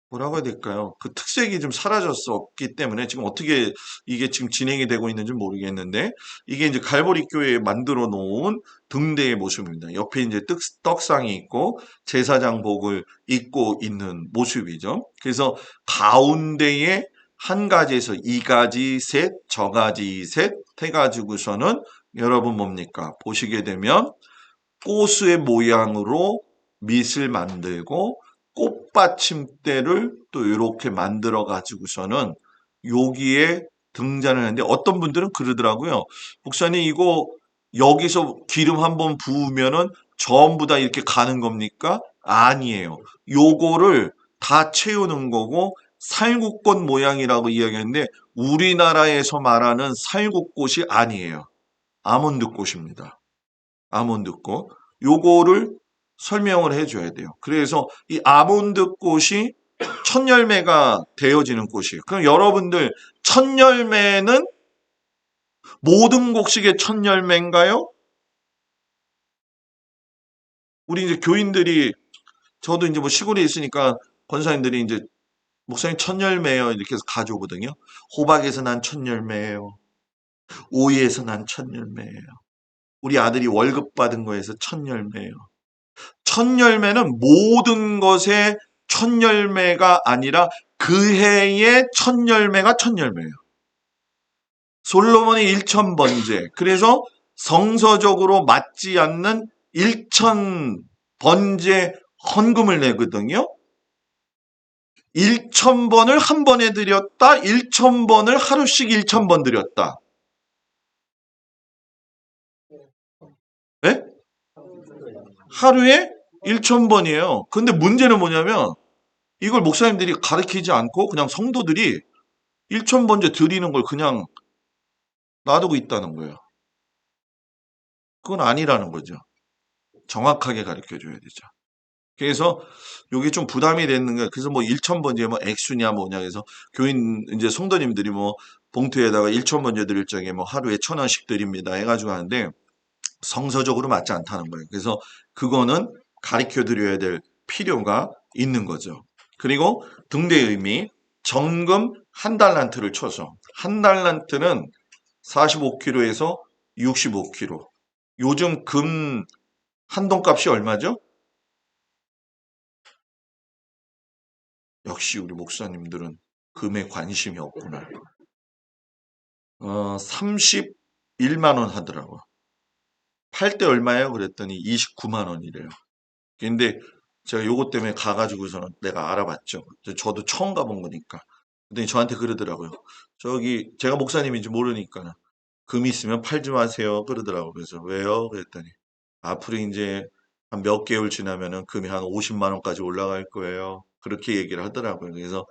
뭐라고 해야 될까요? 그 특색이 좀 사라졌었기 때문에 지금 어떻게 이게 지금 진행이 되고 있는지 모르겠는데 이게 이제 갈보리 교회에 만들어 놓은 등대의 모습입니다. 옆에 이제 떡상이 있고 제사장복을 입고 있는 모습이죠. 그래서 가운데에 한 가지에서 이 가지 셋, 저 가지 셋 해가지고서는 여러분 뭡니까? 보시게 되면 꽃의 모양으로 밑을 만들고 꽃받침대를 또 이렇게 만들어 가지고서는 여기에 등잔을 하는데 어떤 분들은 그러더라고요. 목사님 이거 여기서 기름 한번 부으면은 전부 다 이렇게 가는 겁니까? 아니에요. 요거를 다 채우는 거고 살구꽃 모양이라고 이야기했는데 우리나라에서 말하는 살구꽃이 아니에요. 아몬드꽃입니다. 아몬드꽃. 요거를 설명을 해줘야 돼요. 그래서 이 아몬드 꽃이 첫 열매가 되어지는 꽃이에요. 그럼 여러분들 첫 열매는 모든 곡식의 첫 열매인가요? 우리 이제 교인들이 저도 이제 뭐 시골에 있으니까 권사님들이 이제 목사님 첫 열매예요 이렇게 해서 가져오거든요. 호박에서 난 첫 열매예요. 오이에서 난 첫 열매예요. 우리 아들이 월급 받은 거에서 첫 열매예요. 첫 열매는 모든 것의 첫 열매가 아니라 그 해의 첫 열매가 첫 열매예요. 솔로몬의 일천번제. 그래서 성서적으로 맞지 않는 일천번제 헌금을 내거든요. 1,000번을 한 번에 드렸다. 1,000번을 하루씩 1,000번 드렸다. 네? 하루에 1,000번이에요. 근데 문제는 뭐냐면 이걸 목사님들이 가르치지 않고 그냥 성도들이 1,000번째 드리는 걸 그냥 놔두고 있다는 거예요. 그건 아니라는 거죠. 정확하게 가르쳐 줘야 되죠. 그래서 이게 좀 부담이 되는 거예요. 그래서 뭐 1,000번째 뭐 액수냐 뭐냐 해서 교인 이제 성도님들이 뭐 봉투에다가 1,000번째 드릴 적에 뭐 하루에 1,000원씩 드립니다 해가지고 하는데 성서적으로 맞지 않다는 거예요. 그래서 그거는 가르쳐 드려야 될 필요가 있는 거죠. 그리고 등대의 의미, 정금 한 달란트를 쳐서 한 달란트는 45kg에서 65kg. 요즘 금 한돈값이 얼마죠? 역시 우리 목사님들은 금에 관심이 없구나. 31만 원 하더라고. 팔 때 얼마예요? 그랬더니 29만 원이래요. 근데 제가 요것 때문에 가가지고서는 내가 알아봤죠. 저도 처음 가본 거니까. 근데 저한테 그러더라고요. 저기 제가 목사님인지 모르니까 금 있으면 팔지 마세요. 그러더라고요. 그래서 왜요? 그랬더니 앞으로 이제 한 몇 개월 지나면은 금이 한 50만 원까지 올라갈 거예요. 그렇게 얘기를 하더라고요. 그래서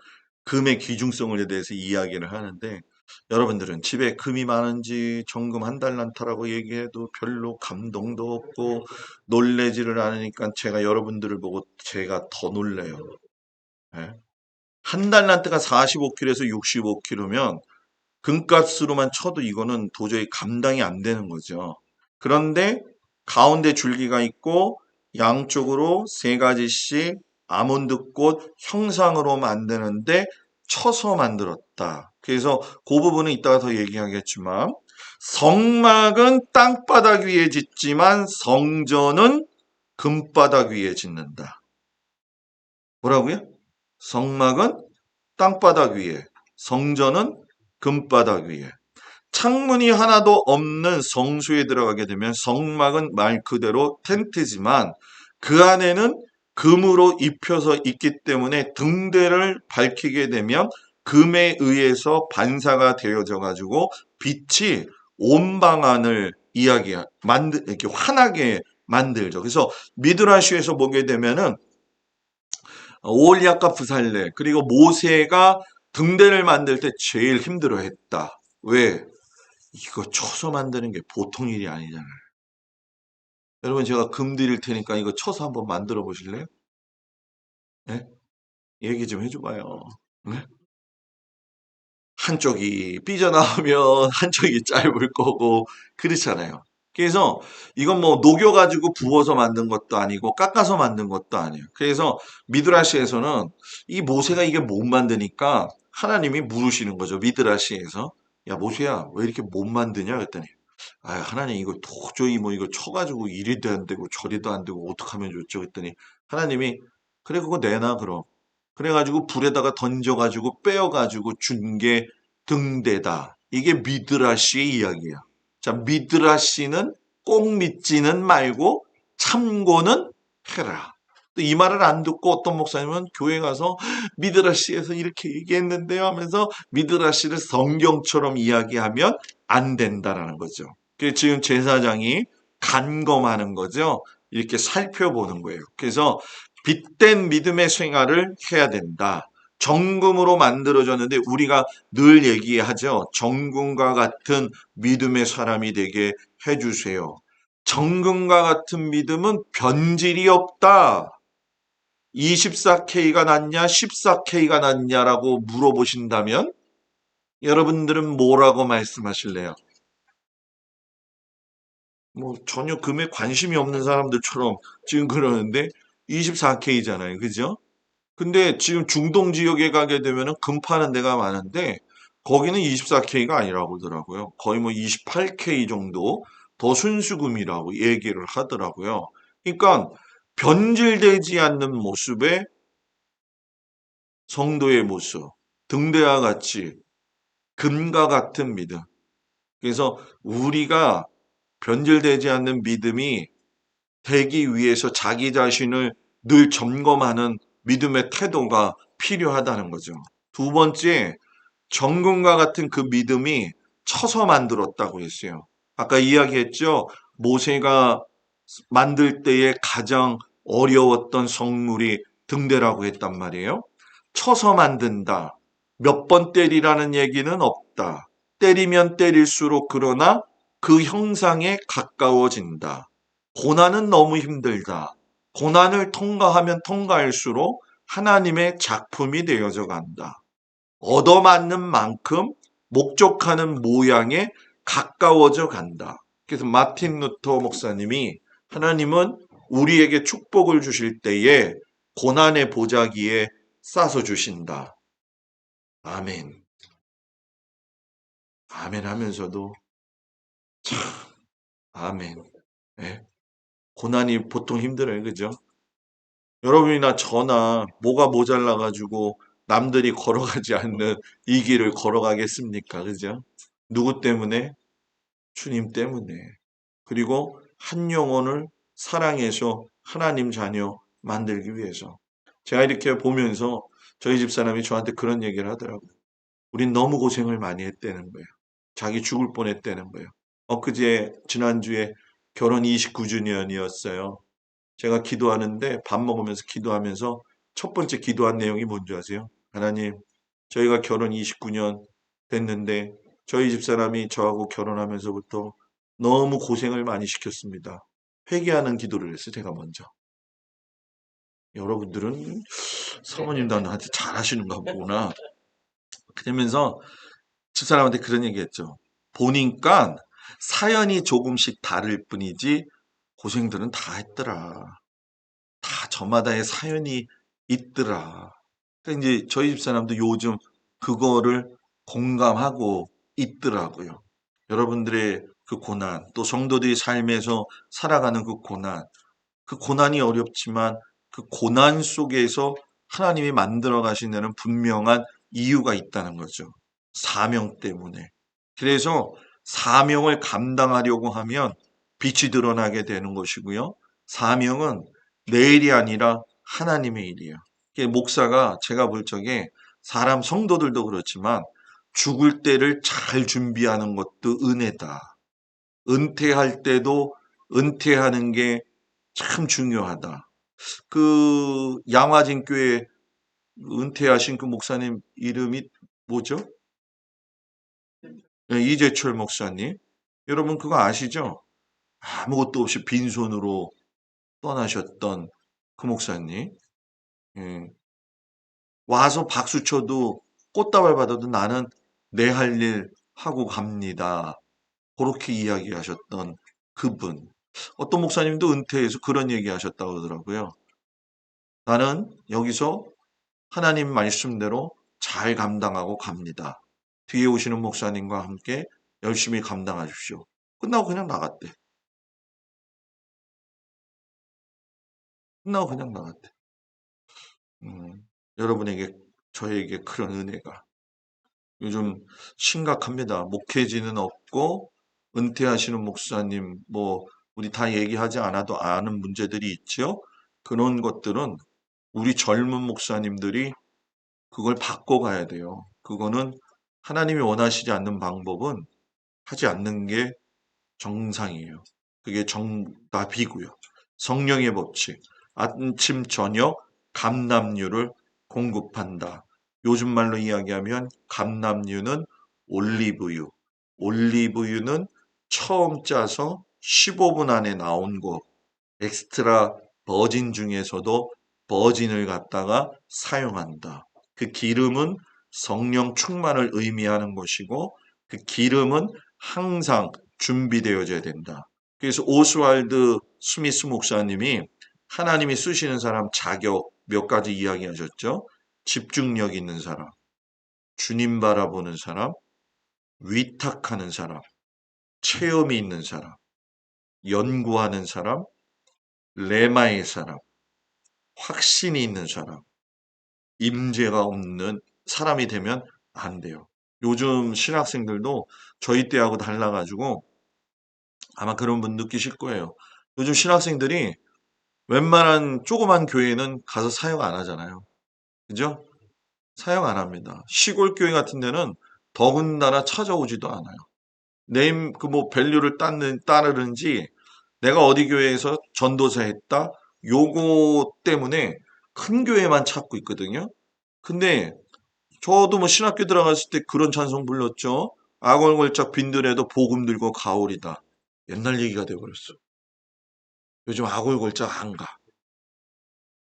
금의 귀중성에 대해서 이야기를 하는데 여러분들은 집에 금이 많은지 정금 한 달란타라고 얘기해도 별로 감동도 없고 놀래지를 않으니까 제가 여러분들을 보고 제가 더 놀래요. 예? 한 달란트가 45kg에서 65kg면 금값으로만 쳐도 이거는 도저히 감당이 안 되는 거죠. 그런데 가운데 줄기가 있고 양쪽으로 세 가지씩 아몬드꽃 형상으로 만드는데 쳐서 만들었다. 그래서 그 부분은 이따가 더 얘기하겠지만 성막은 땅바닥 위에 짓지만 성전은 금바닥 위에 짓는다. 뭐라고요? 성막은 땅바닥 위에, 성전은 금바닥 위에. 창문이 하나도 없는 성소에 들어가게 되면 성막은 말 그대로 텐트지만 그 안에는 금으로 입혀서 있기 때문에 등대를 밝히게 되면 금에 의해서 반사가 되어져 가지고 빛이 온 방안을 이렇게 환하게 만들죠. 그래서 미드라시에서 보게 되면은 오홀리아과 부살레 그리고 모세가 등대를 만들 때 제일 힘들어했다. 왜? 이거 쳐서 만드는 게 보통 일이 아니잖아요. 여러분 제가 금 드릴 테니까 이거 쳐서 한번 만들어 보실래요? 네? 얘기 좀 해줘봐요. 네? 한쪽이 삐져나오면 한쪽이 짧을 거고 그렇잖아요. 그래서 이건 뭐 녹여가지고 부어서 만든 것도 아니고 깎아서 만든 것도 아니에요. 그래서 미드라시에서는 이 모세가 이게 못 만드니까 하나님이 물으시는 거죠. 미드라시에서 야 모세야 왜 이렇게 못 만드냐 그랬더니 아 하나님 이거 도저히 뭐 이거 쳐가지고 이리도 안 되고 저리도 안 되고 어떡하면 좋죠 그랬더니 하나님이 그래 그거 내놔 그럼 그래가지고 불에다가 던져가지고 빼어가지고 준 게 등대다. 이게 미드라시의 이야기야. 자, 미드라시는 꼭 믿지는 말고 참고는 해라. 또 이 말을 안 듣고 어떤 목사님은 교회 가서 미드라시에서 이렇게 얘기했는데요 하면서 미드라시를 성경처럼 이야기하면 안 된다라는 거죠. 그래서 지금 제사장이 간검하는 거죠. 이렇게 살펴보는 거예요. 그래서 빛된 믿음의 생활을 해야 된다. 정금으로 만들어졌는데 우리가 늘 얘기하죠. 정금과 같은 믿음의 사람이 되게 해주세요. 정금과 같은 믿음은 변질이 없다. 24K가 낫냐, 14K가 낫냐라고 물어보신다면 여러분들은 뭐라고 말씀하실래요? 뭐 전혀 금에 관심이 없는 사람들처럼 지금 그러는데 24K잖아요. 그죠? 근데 지금 중동 지역에 가게 되면은 금 파는 데가 많은데 거기는 24K가 아니라고 하더라고요. 거의 뭐 28K 정도 더 순수금이라고 얘기를 하더라고요. 그러니까 변질되지 않는 모습의 성도의 모습, 등대와 같이 금과 같은 믿음. 그래서 우리가 변질되지 않는 믿음이 되기 위해서 자기 자신을 늘 점검하는 믿음의 태도가 필요하다는 거죠. 두 번째, 정금과 같은 그 믿음이 쳐서 만들었다고 했어요. 아까 이야기했죠. 모세가 만들 때에 가장 어려웠던 성물이 등대라고 했단 말이에요. 쳐서 만든다. 몇 번 때리라는 얘기는 없다. 때리면 때릴수록 그러나 그 형상에 가까워진다. 고난은 너무 힘들다. 고난을 통과하면 통과할수록 하나님의 작품이 되어져 간다. 얻어맞는 만큼 목적하는 모양에 가까워져 간다. 그래서 마틴 루터 목사님이 하나님은 우리에게 축복을 주실 때에 고난의 보자기에 싸서 주신다. 아멘. 아멘 하면서도 참 아멘. 네. 고난이 보통 힘들어요. 그죠? 여러분이나 저나 뭐가 모자라 가지고 남들이 걸어가지 않는 이 길을 걸어가겠습니까? 그죠? 누구 때문에? 주님 때문에. 그리고 한 영혼을 사랑해서 하나님 자녀 만들기 위해서. 제가 이렇게 보면서 저희 집사람이 저한테 그런 얘기를 하더라고요. 우린 너무 고생을 많이 했다는 거예요. 자기 죽을 뻔했다는 거예요. 엊그제 지난주에 결혼 29주년이었어요. 제가 기도하는데 밥 먹으면서 기도하면서 첫 번째 기도한 내용이 뭔지 아세요? 하나님, 저희가 결혼 29년 됐는데 저희 집사람이 저하고 결혼하면서부터 너무 고생을 많이 시켰습니다. 회개하는 기도를 했어요, 제가 먼저. 여러분들은 사모님도 나한테 잘하시는가 보구나. 그러면서 집사람한테 그런 얘기했죠. 보니까 사연이 조금씩 다를 뿐이지 고생들은 다 했더라. 다 저마다의 사연이 있더라. 그러니까 이제 저희 집사람도 요즘 그거를 공감하고 있더라고요. 여러분들의 그 고난, 또 성도들의 삶에서 살아가는 그 고난이 어렵지만 그 고난 속에서 하나님이 만들어 가시는 분명한 이유가 있다는 거죠. 사명 때문에. 그래서 사명을 감당하려고 하면 빛이 드러나게 되는 것이고요. 사명은 내 일이 아니라 하나님의 일이에요. 목사가 제가 볼 적에 사람 성도들도 그렇지만 죽을 때를 잘 준비하는 것도 은혜다. 은퇴할 때도 은퇴하는 게 참 중요하다. 그 양화진 교회 은퇴하신 그 목사님 이름이 뭐죠? 네, 이재철 목사님. 여러분 그거 아시죠? 아무것도 없이 빈손으로 떠나셨던 그 목사님. 예. 와서 박수 쳐도 꽃다발 받아도 나는 내 할 일 하고 갑니다. 그렇게 이야기하셨던 그분. 어떤 목사님도 은퇴해서 그런 얘기 하셨다고 하더라고요. 나는 여기서 하나님 말씀대로 잘 감당하고 갑니다. 뒤에 오시는 목사님과 함께 열심히 감당하십시오. 끝나고 그냥 나갔대. 끝나고 그냥 나갔대. 여러분에게, 저에게 그런 은혜가 요즘 심각합니다. 목회지는 없고, 은퇴하시는 목사님, 뭐, 우리 다 얘기하지 않아도 아는 문제들이 있죠. 그런 것들은 우리 젊은 목사님들이 그걸 바꿔가야 돼요. 그거는 하나님이 원하시지 않는 방법은 하지 않는 게 정상이에요. 그게 정답이고요. 성령의 법칙, 아침, 저녁, 감남류를 공급한다. 요즘 말로 이야기하면 감남류는 올리브유, 올리브유는 처음 짜서 15분 안에 나온 거, 엑스트라 버진 중에서도 버진을 갖다가 사용한다. 그 기름은 성령 충만을 의미하는 것이고 그 기름은 항상 준비되어져야 된다. 그래서 오스왈드 스미스 목사님이 하나님이 쓰시는 사람 자격 몇 가지 이야기하셨죠. 집중력 있는 사람, 주님 바라보는 사람, 위탁하는 사람, 체험이 있는 사람, 연구하는 사람, 레마의 사람, 확신이 있는 사람, 임재가 없는 사람이 되면 안 돼요. 요즘 신학생들도 저희 때하고 달라가지고 아마 그런 분 느끼실 거예요. 요즘 신학생들이 웬만한 조그만 교회는 가서 사역 안 하잖아요. 그죠? 사역 안 합니다. 시골 교회 같은 데는 더군다나 찾아오지도 않아요. 네임 그 뭐 밸류를 따르는지 내가 어디 교회에서 전도사 했다 요거 때문에 큰 교회만 찾고 있거든요. 근데 저도 뭐 신학교 들어갔을 때 그런 찬송 불렀죠. 아골골짝 빈들에도 복음 들고 가오리다. 옛날 얘기가 돼버렸어. 요즘 아골골짝 안 가.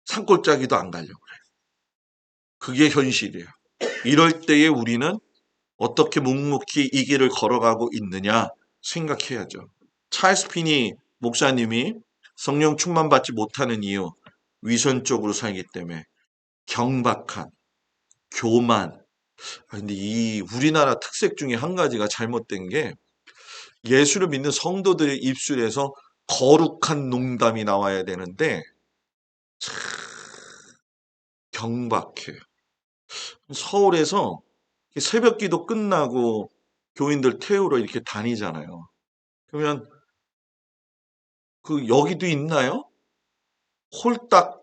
산골짜기도 안 가려고 그래. 그게 현실이에요. 이럴 때에 우리는 어떻게 묵묵히 이 길을 걸어가고 있느냐 생각해야죠. 찰스 피니 목사님이 성령 충만받지 못하는 이유, 위선적으로 살기 때문에 경박한, 교만. 근데 이 우리나라 특색 중에 한 가지가 잘못된 게 예수를 믿는 성도들의 입술에서 거룩한 농담이 나와야 되는데 참 경박해요. 서울에서 새벽 기도 끝나고 교인들 태우러 이렇게 다니잖아요. 그러면 그 여기도 있나요? 홀딱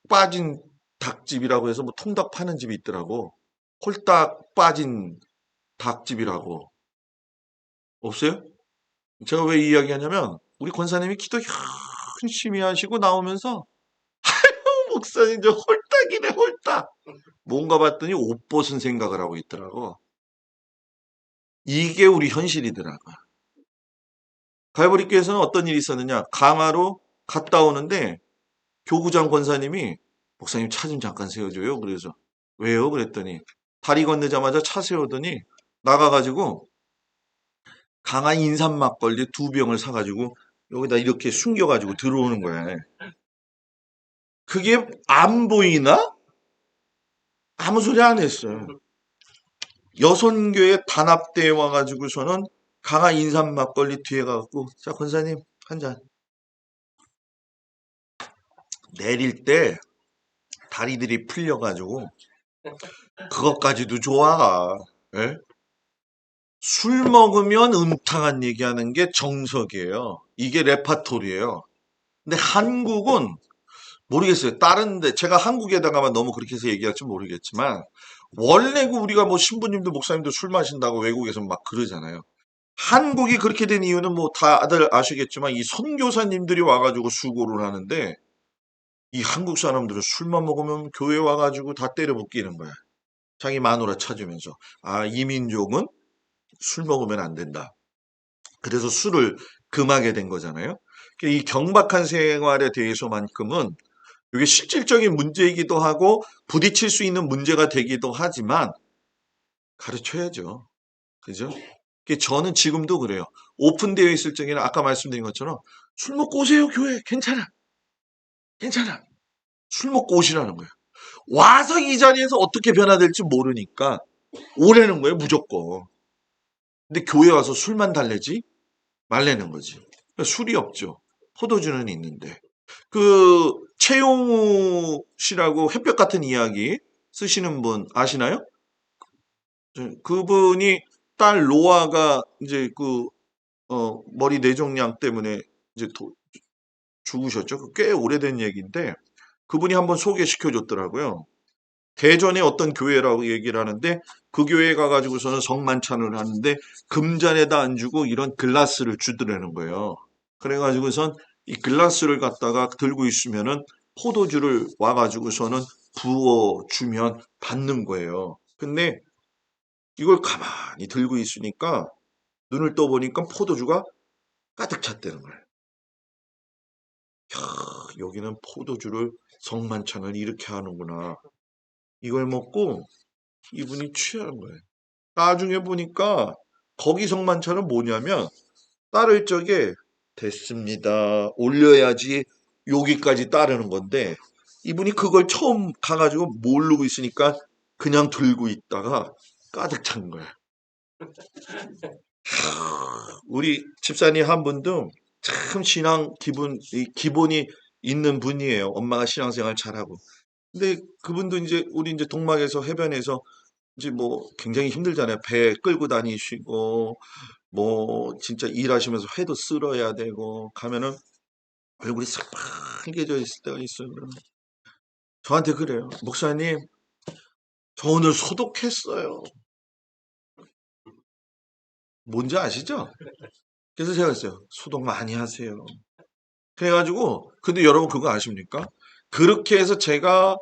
빠진 닭집이라고 해서 뭐 통닭 파는 집이 있더라고. 홀딱 빠진 닭집이라고. 없어요? 제가 왜 이야기하냐면 우리 권사님이 기도 열심히 하시고 나오면서 목사님 저 홀딱이네 홀딱. 뭔가 봤더니 옷 벗은 생각을 하고 있더라고. 이게 우리 현실이더라고. 갈보리교에서는 어떤 일이 있었느냐. 강화로 갔다 오는데 교구장 권사님이 목사님 차 좀 잠깐 세워줘요. 그래서 왜요? 그랬더니 다리 건너자마자 차 세우더니 나가가지고 강화 인삼 막걸리 2병을 사가지고 여기다 이렇게 숨겨가지고 들어오는 거야. 그게 안 보이나? 아무 소리 안 했어요. 여선교회 단합대에 와가지고서는 강화 인삼 막걸리 뒤에 가갖고 자 권사님 한 잔. 내릴 때 다리들이 풀려가지고 그것까지도 좋아. 예? 술 먹으면 음탕한 얘기하는 게 정석이에요. 이게 레파토리예요. 근데 한국은 모르겠어요. 다른데 제가 한국에다가만 너무 그렇게 해서 얘기할지 모르겠지만 원래 그 우리가 뭐 신부님도 목사님도 술 마신다고 외국에서 막 그러잖아요. 한국이 그렇게 된 이유는 뭐 다들 아시겠지만 이 선교사님들이 와가지고 수고를 하는데 이 한국 사람들은 술만 먹으면 교회 와가지고 다 때려 붓기는 거야. 자기 마누라 찾으면서 아, 이 민족은 술 먹으면 안 된다. 그래서 술을 금하게 된 거잖아요. 이 경박한 생활에 대해서만큼은 이게 실질적인 문제이기도 하고 부딪힐 수 있는 문제가 되기도 하지만 가르쳐야죠. 그죠? 저는 지금도 그래요. 오픈되어 있을 적에는 아까 말씀드린 것처럼 술 먹고 오세요, 교회. 괜찮아. 괜찮아. 술 먹고 오시라는 거예요. 와서 이 자리에서 어떻게 변화될지 모르니까 오라는 거예요, 무조건. 근데 교회 와서 술만 달래지 말라는 거지. 그러니까 술이 없죠. 포도주는 있는데. 그 최용우 씨라고 햇볕 같은 이야기 쓰시는 분 아시나요? 그분이 딸 로아가 이제 그 머리 뇌종양 때문에 이제 죽으셨죠. 꽤 오래된 얘기인데 그분이 한번 소개시켜 줬더라고요. 대전의 어떤 교회라고 얘기를 하는데 그 교회에 가가지고서는 성만찬을 하는데 금잔에다 안 주고 이런 글라스를 주더라는 거예요. 그래가지고선 이 글라스를 갖다가 들고 있으면은 포도주를 와가지고서는 부어주면 받는 거예요. 근데 이걸 가만히 들고 있으니까 눈을 떠보니까 포도주가 가득 찼다는 거예요. 여기는 포도주를 성만찬을 이렇게 하는구나. 이걸 먹고 이분이 취하는 거예요. 나중에 보니까 거기 성만찬은 뭐냐면 따를 적에 됐습니다. 올려야지 여기까지 따르는 건데 이분이 그걸 처음 가가지고 모르고 있으니까 그냥 들고 있다가 가득 찬 거예요. 우리 집사님 한 분도 참 기본이 있는 분이에요. 엄마가 신앙생활 잘하고. 근데 그분도 이제 우리 이제 동막에서 해변에서 이제 뭐 굉장히 힘들잖아요. 배 끌고 다니시고 뭐 진짜 일하시면서 회도 쓸어야 되고 가면은 얼굴이 새빨개져 있을 때가 있어요. 저한테 그래요. 목사님, 저 오늘 소독했어요. 뭔지 아시죠? 그래서 제가 했어요. 소독 많이 하세요. 그래가지고 근데 여러분 그거 아십니까? 그렇게 해서 제가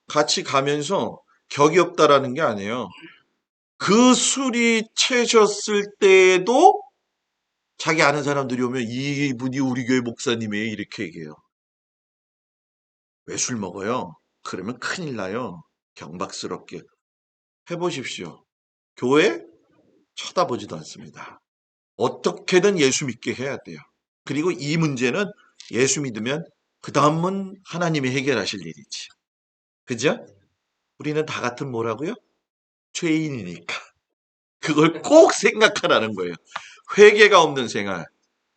같이 가면서 격이 없다라는 게 아니에요. 그 술이 채셨을 때에도 자기 아는 사람들이 오면 이분이 우리 교회 목사님이에요. 이렇게 얘기해요. 왜 술 먹어요? 그러면 큰일 나요. 경박스럽게. 해보십시오. 교회 쳐다보지도 않습니다. 어떻게든 예수 믿게 해야 돼요. 그리고 이 문제는 예수 믿으면 그 다음은 하나님이 해결하실 일이지. 그죠? 우리는 다 같은 뭐라고요? 죄인이니까. 그걸 꼭 생각하라는 거예요. 회개가 없는 생활.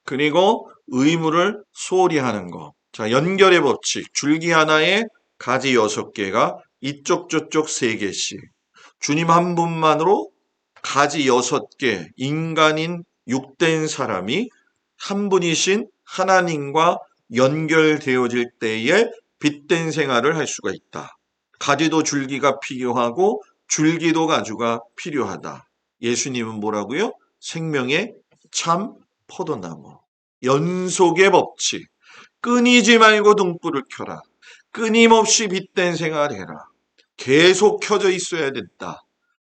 그리고 의무를 소홀히 하는 거. 자, 연결의 법칙. 줄기 하나에 가지 6개가 이쪽 저쪽 3개씩. 주님 한 분만으로 가지 6개, 인간인 육된 사람이 한 분이신 하나님과 연결되어질 때에 빛된 생활을 할 수가 있다. 가지도 줄기가 필요하고 줄기도 가지가 필요하다. 예수님은 뭐라고요? 생명의 참 포도나무. 연속의 법칙. 끊이지 말고 등불을 켜라. 끊임없이 빛된 생활해라. 계속 켜져 있어야 된다.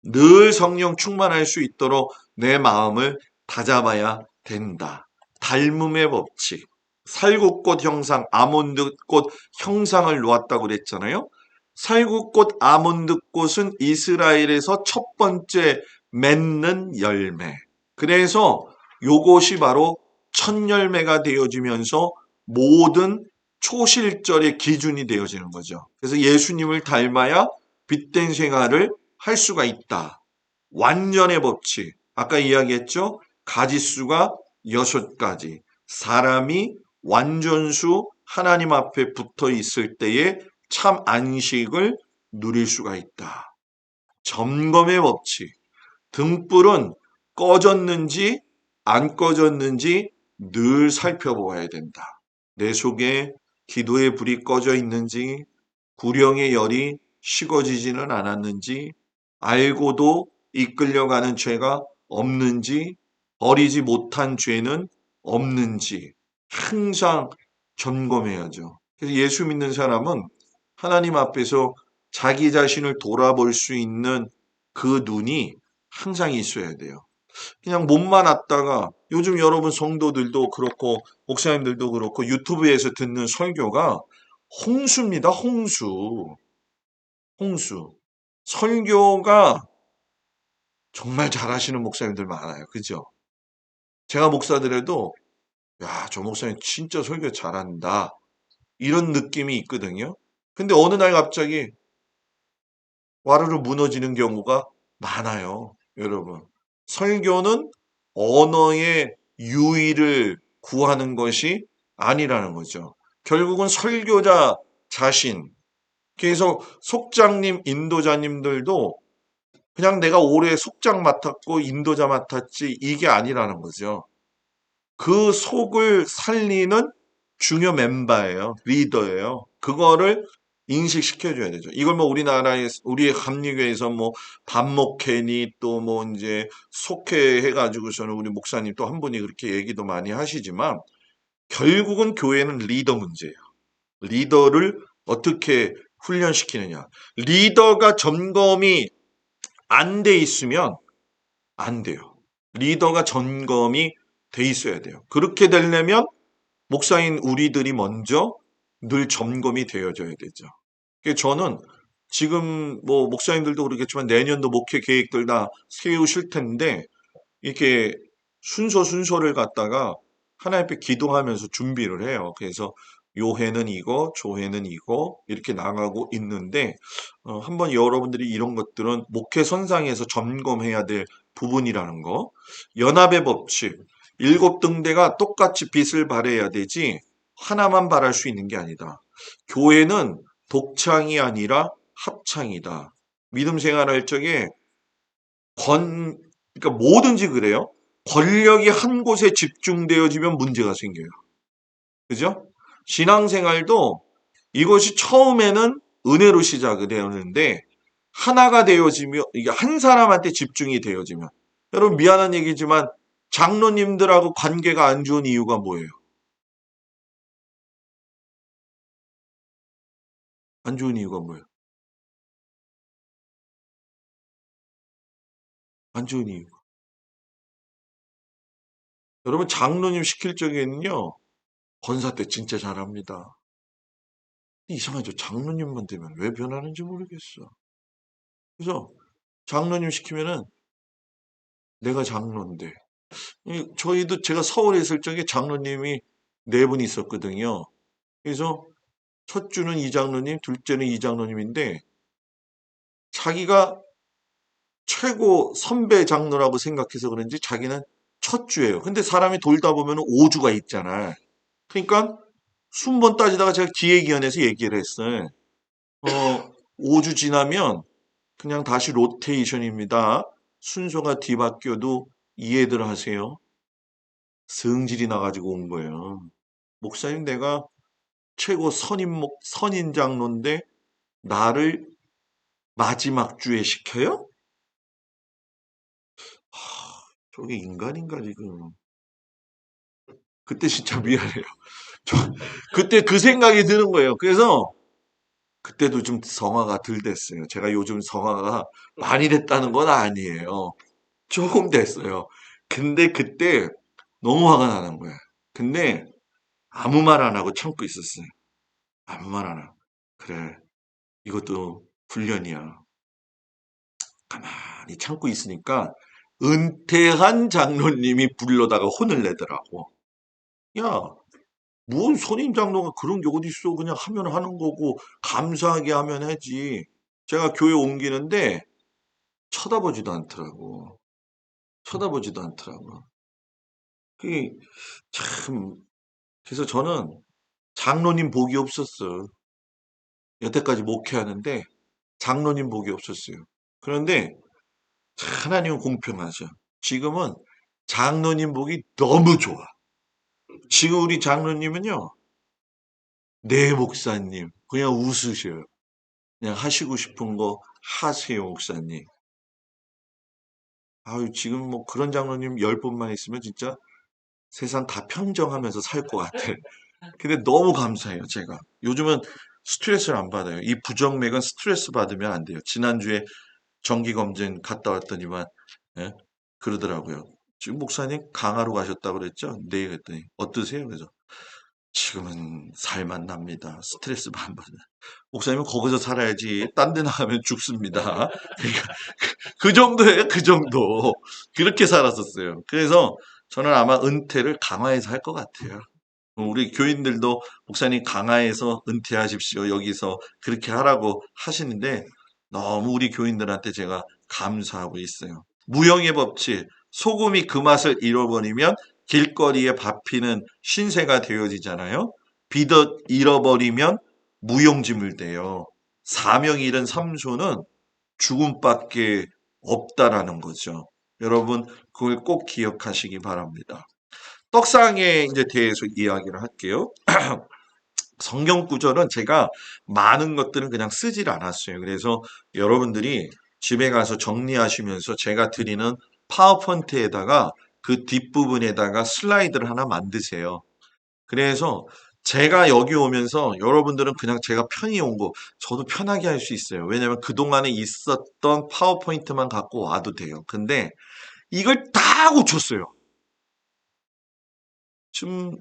늘 성령 충만할 수 있도록 내 마음을 다잡아야 된다. 닮음의 법칙. 살구꽃 형상, 아몬드꽃 형상을 놓았다고 그랬잖아요. 살구꽃, 아몬드꽃은 이스라엘에서 첫 번째 맺는 열매. 그래서 요것이 바로 첫 열매가 되어지면서 모든 초실절의 기준이 되어지는 거죠. 그래서 예수님을 닮아야 빛된 생활을 할 수가 있다. 완전의 법칙. 아까 이야기했죠? 가지수가 6가지. 사람이 완전수 하나님 앞에 붙어 있을 때에 참 안식을 누릴 수가 있다. 점검의 법칙. 등불은 꺼졌는지 안 꺼졌는지 늘 살펴보아야 된다. 내 속에 기도의 불이 꺼져 있는지, 구령의 열이 식어지지는 않았는지, 알고도 이끌려가는 죄가 없는지, 버리지 못한 죄는 없는지 항상 점검해야죠. 그래서 예수 믿는 사람은 하나님 앞에서 자기 자신을 돌아볼 수 있는 그 눈이 항상 있어야 돼요. 그냥 몸만 왔다가 요즘 여러분 성도들도 그렇고 목사님들도 그렇고 유튜브에서 듣는 설교가 홍수입니다. 홍수. 홍수. 설교가 정말 잘하시는 목사님들 많아요. 그죠? 제가 목사들에도 야, 저 목사님 진짜 설교 잘한다. 이런 느낌이 있거든요. 근데 어느 날 갑자기 와르르 무너지는 경우가 많아요. 여러분. 설교는 언어의 유의를 구하는 것이 아니라는 거죠. 결국은 설교자 자신, 그래서 속장님, 인도자님들도 그냥 내가 올해 속장 맡았고 인도자 맡았지 이게 아니라는 거죠. 그 속을 살리는 중요 멤버예요. 리더예요. 그거를 인식시켜줘야 되죠. 이걸 뭐 우리나라에, 우리 감리교에서 뭐 반목회니 또 뭐 이제 속회 해가지고서는 우리 목사님 또 한 분이 그렇게 얘기도 많이 하시지만 결국은 교회는 리더 문제예요. 리더를 어떻게 훈련시키느냐. 리더가 점검이 안 돼 있으면 안 돼요. 리더가 점검이 돼 있어야 돼요. 그렇게 되려면 목사인 우리들이 먼저 늘 점검이 되어져야 되죠. 그래서 저는 지금 뭐 목사님들도 그렇겠지만 내년도 목회 계획들 다 세우실 텐데 이렇게 순서를 갖다가 하나님 앞에 기도하면서 준비를 해요. 그래서 요 해는 이거, 조 해는 이거 이렇게 나가고 있는데 한번 여러분들이 이런 것들은 목회 선상에서 점검해야 될 부분이라는 거. 연합의 법칙. 일곱 등대가 똑같이 빛을 발해야 되지 하나만 발할 수 있는 게 아니다. 교회는 독창이 아니라 합창이다. 믿음 생활할 적에 그러니까 뭐든지 그래요. 권력이 한 곳에 집중되어지면 문제가 생겨요. 그죠? 신앙생활도 이것이 처음에는 은혜로 시작이 되었는데 하나가 되어지며 이게 한 사람한테 집중이 되어지면 여러분 미안한 얘기지만 장로님들하고 관계가 안 좋은 이유가 뭐예요? 안 좋은 이유가 뭐예요? 안 좋은 이유. 여러분 장로님 시킬 적에는요. 권사 때 진짜 잘합니다. 이상하죠. 장로님만 되면 왜 변하는지 모르겠어. 그래서 장로님 시키면은 내가 장로인데 저희도 제가 서울에 있을 적에 장로님이 네 분 있었거든요. 그래서 첫 주는 이 장로님, 둘째는 이 장로님인데 자기가 최고 선배 장로라고 생각해서 그런지 자기는 첫 주예요. 근데 사람이 돌다 보면 5주가 있잖아. 그러니까 순번 따지다가 제가 기획위원회에서 얘기를 했어요. 5주 지나면 그냥 다시 로테이션입니다. 순서가 뒤바뀌어도 이해들 하세요. 성질이 나가지고 온 거예요. 목사님 내가 최고 선인 장로인데 나를 마지막 주에 시켜요? 저게 인간인가 지금. 그때 진짜 미안해요. 저, 그때 그 생각이 드는 거예요. 그래서 그때도 좀 성화가 덜 됐어요. 제가 요즘 성화가 많이 됐다는 건 아니에요. 조금 됐어요. 근데 그때 너무 화가 나는 거야. 근데 아무 말 안 하고 참고 있었어요. 아무 말 안 하고. 그래, 이것도 훈련이야. 가만히 참고 있으니까 은퇴한 장로님이 불러다가 혼을 내더라고. 야, 뭔 선임 장로가 그런 게 어딨어. 그냥 하면 하는 거고 감사하게 하면 하지. 제가 교회 옮기는데 쳐다보지도 않더라고. 쳐다보지도 않더라고. 그게 참 그래서 저는 장로님 복이 없었어. 여태까지 목회하는데 장로님 복이 없었어요. 그런데 하나님은 공평하죠. 지금은 장로님 복이 너무 좋아. 지금 우리 장로님은요, 네 목사님, 그냥 웃으셔요. 그냥 하시고 싶은 거 하세요, 목사님. 아유, 지금 뭐 그런 장로님 10분만 있으면 진짜 세상 다 평정하면서 살 것 같아. 근데 너무 감사해요, 제가. 요즘은 스트레스를 안 받아요. 이 부정맥은 스트레스 받으면 안 돼요. 지난주에 정기검진 갔다 왔더니만, 예? 그러더라고요. 지금 목사님 강화로 가셨다고 그랬죠? 네, 그랬더니, 어떠세요? 그래서, 지금은 살만 납니다. 스트레스 안 받아요. 목사님은 거기서 살아야지. 딴 데 나가면 죽습니다. 그러니까 그 정도예요, 그 정도. 그렇게 살았었어요. 그래서 저는 아마 은퇴를 강화해서 할 것 같아요. 우리 교인들도 목사님 강화해서 은퇴하십시오. 여기서 그렇게 하라고 하시는데 너무 우리 교인들한테 제가 감사하고 있어요. 무형의 법칙, 소금이 그 맛을 잃어버리면 길거리에 밟히는 신세가 되어지잖아요. 비덧 잃어버리면 무용지물 돼요. 사명 잃은 삼손은 죽음밖에 없다라는 거죠. 여러분, 그걸 꼭 기억하시기 바랍니다. 떡상에 이제 대해서 이야기를 할게요. 성경 구절은 제가 많은 것들은 그냥 쓰질 않았어요. 그래서 여러분들이 집에 가서 정리하시면서 제가 드리는 파워포인트에다가 그 뒷부분에다가 슬라이드를 하나 만드세요. 그래서 제가 여기 오면서 여러분들은 그냥 제가 편히 온 거 저도 편하게 할 수 있어요. 왜냐면 그동안에 있었던 파워포인트만 갖고 와도 돼요. 근데 이걸 다 고쳤어요. 좀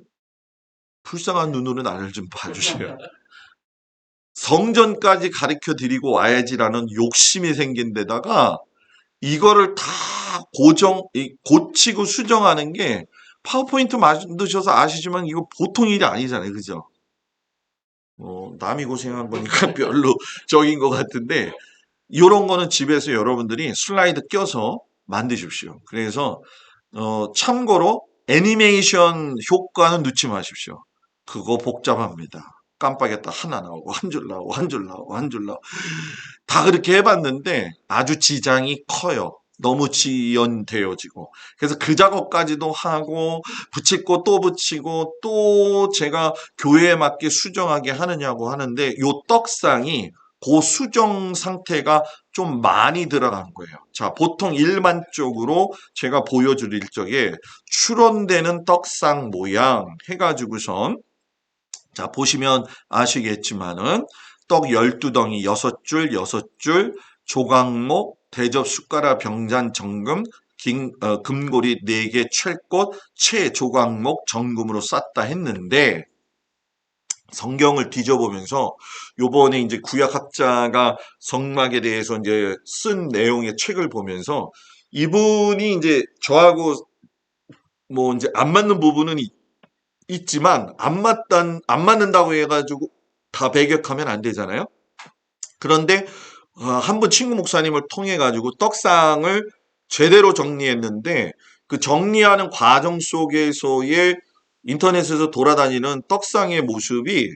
불쌍한 눈으로 나를 좀 봐주세요. 성전까지 가르쳐 드리고 와야지라는 욕심이 생긴 데다가 이거를 다 고치고 수정하는 게 파워포인트 만드셔서 아시지만 이거 보통 일이 아니잖아요. 그죠? 남이 고생한 거니까 별로 적인 것 같은데, 이런 거는 집에서 여러분들이 슬라이드 껴서 만드십시오. 그래서, 참고로 애니메이션 효과는 넣지 마십시오. 그거 복잡합니다. 깜빡했다 하나 나오고, 한 줄 나오고, 한 줄 나오고, 한 줄 나오고. 다 그렇게 해봤는데 아주 지장이 커요. 너무 지연되어지고. 그래서 그 작업까지도 하고, 붙이고 또 붙이고, 또 제가 교회에 맞게 수정하게 하느냐고 하는데, 요 떡상이 그 수정 상태가 좀 많이 들어간 거예요. 자, 보통 일반적으로 제가 보여드릴 적에 출원되는 떡상 모양 해가지고선, 자, 보시면 아시겠지만은 떡 12덩이 6줄, 6줄, 조각목, 대접, 숟가락, 병잔, 정금, 금고리 4개, 철꽃, 채, 조각목, 정금으로 쌌다 했는데, 성경을 뒤져보면서 요번에 이제 구약학자가 성막에 대해서 이제 쓴 내용의 책을 보면서 이분이 이제 저하고 뭐 이제 안 맞는 부분은 있지만 안 맞는다고 해가지고 다 배격하면 안 되잖아요. 그런데 한 번 친구 목사님을 통해 가지고 떡상을 제대로 정리했는데, 그 정리하는 과정 속에서의 인터넷에서 돌아다니는 떡상의 모습이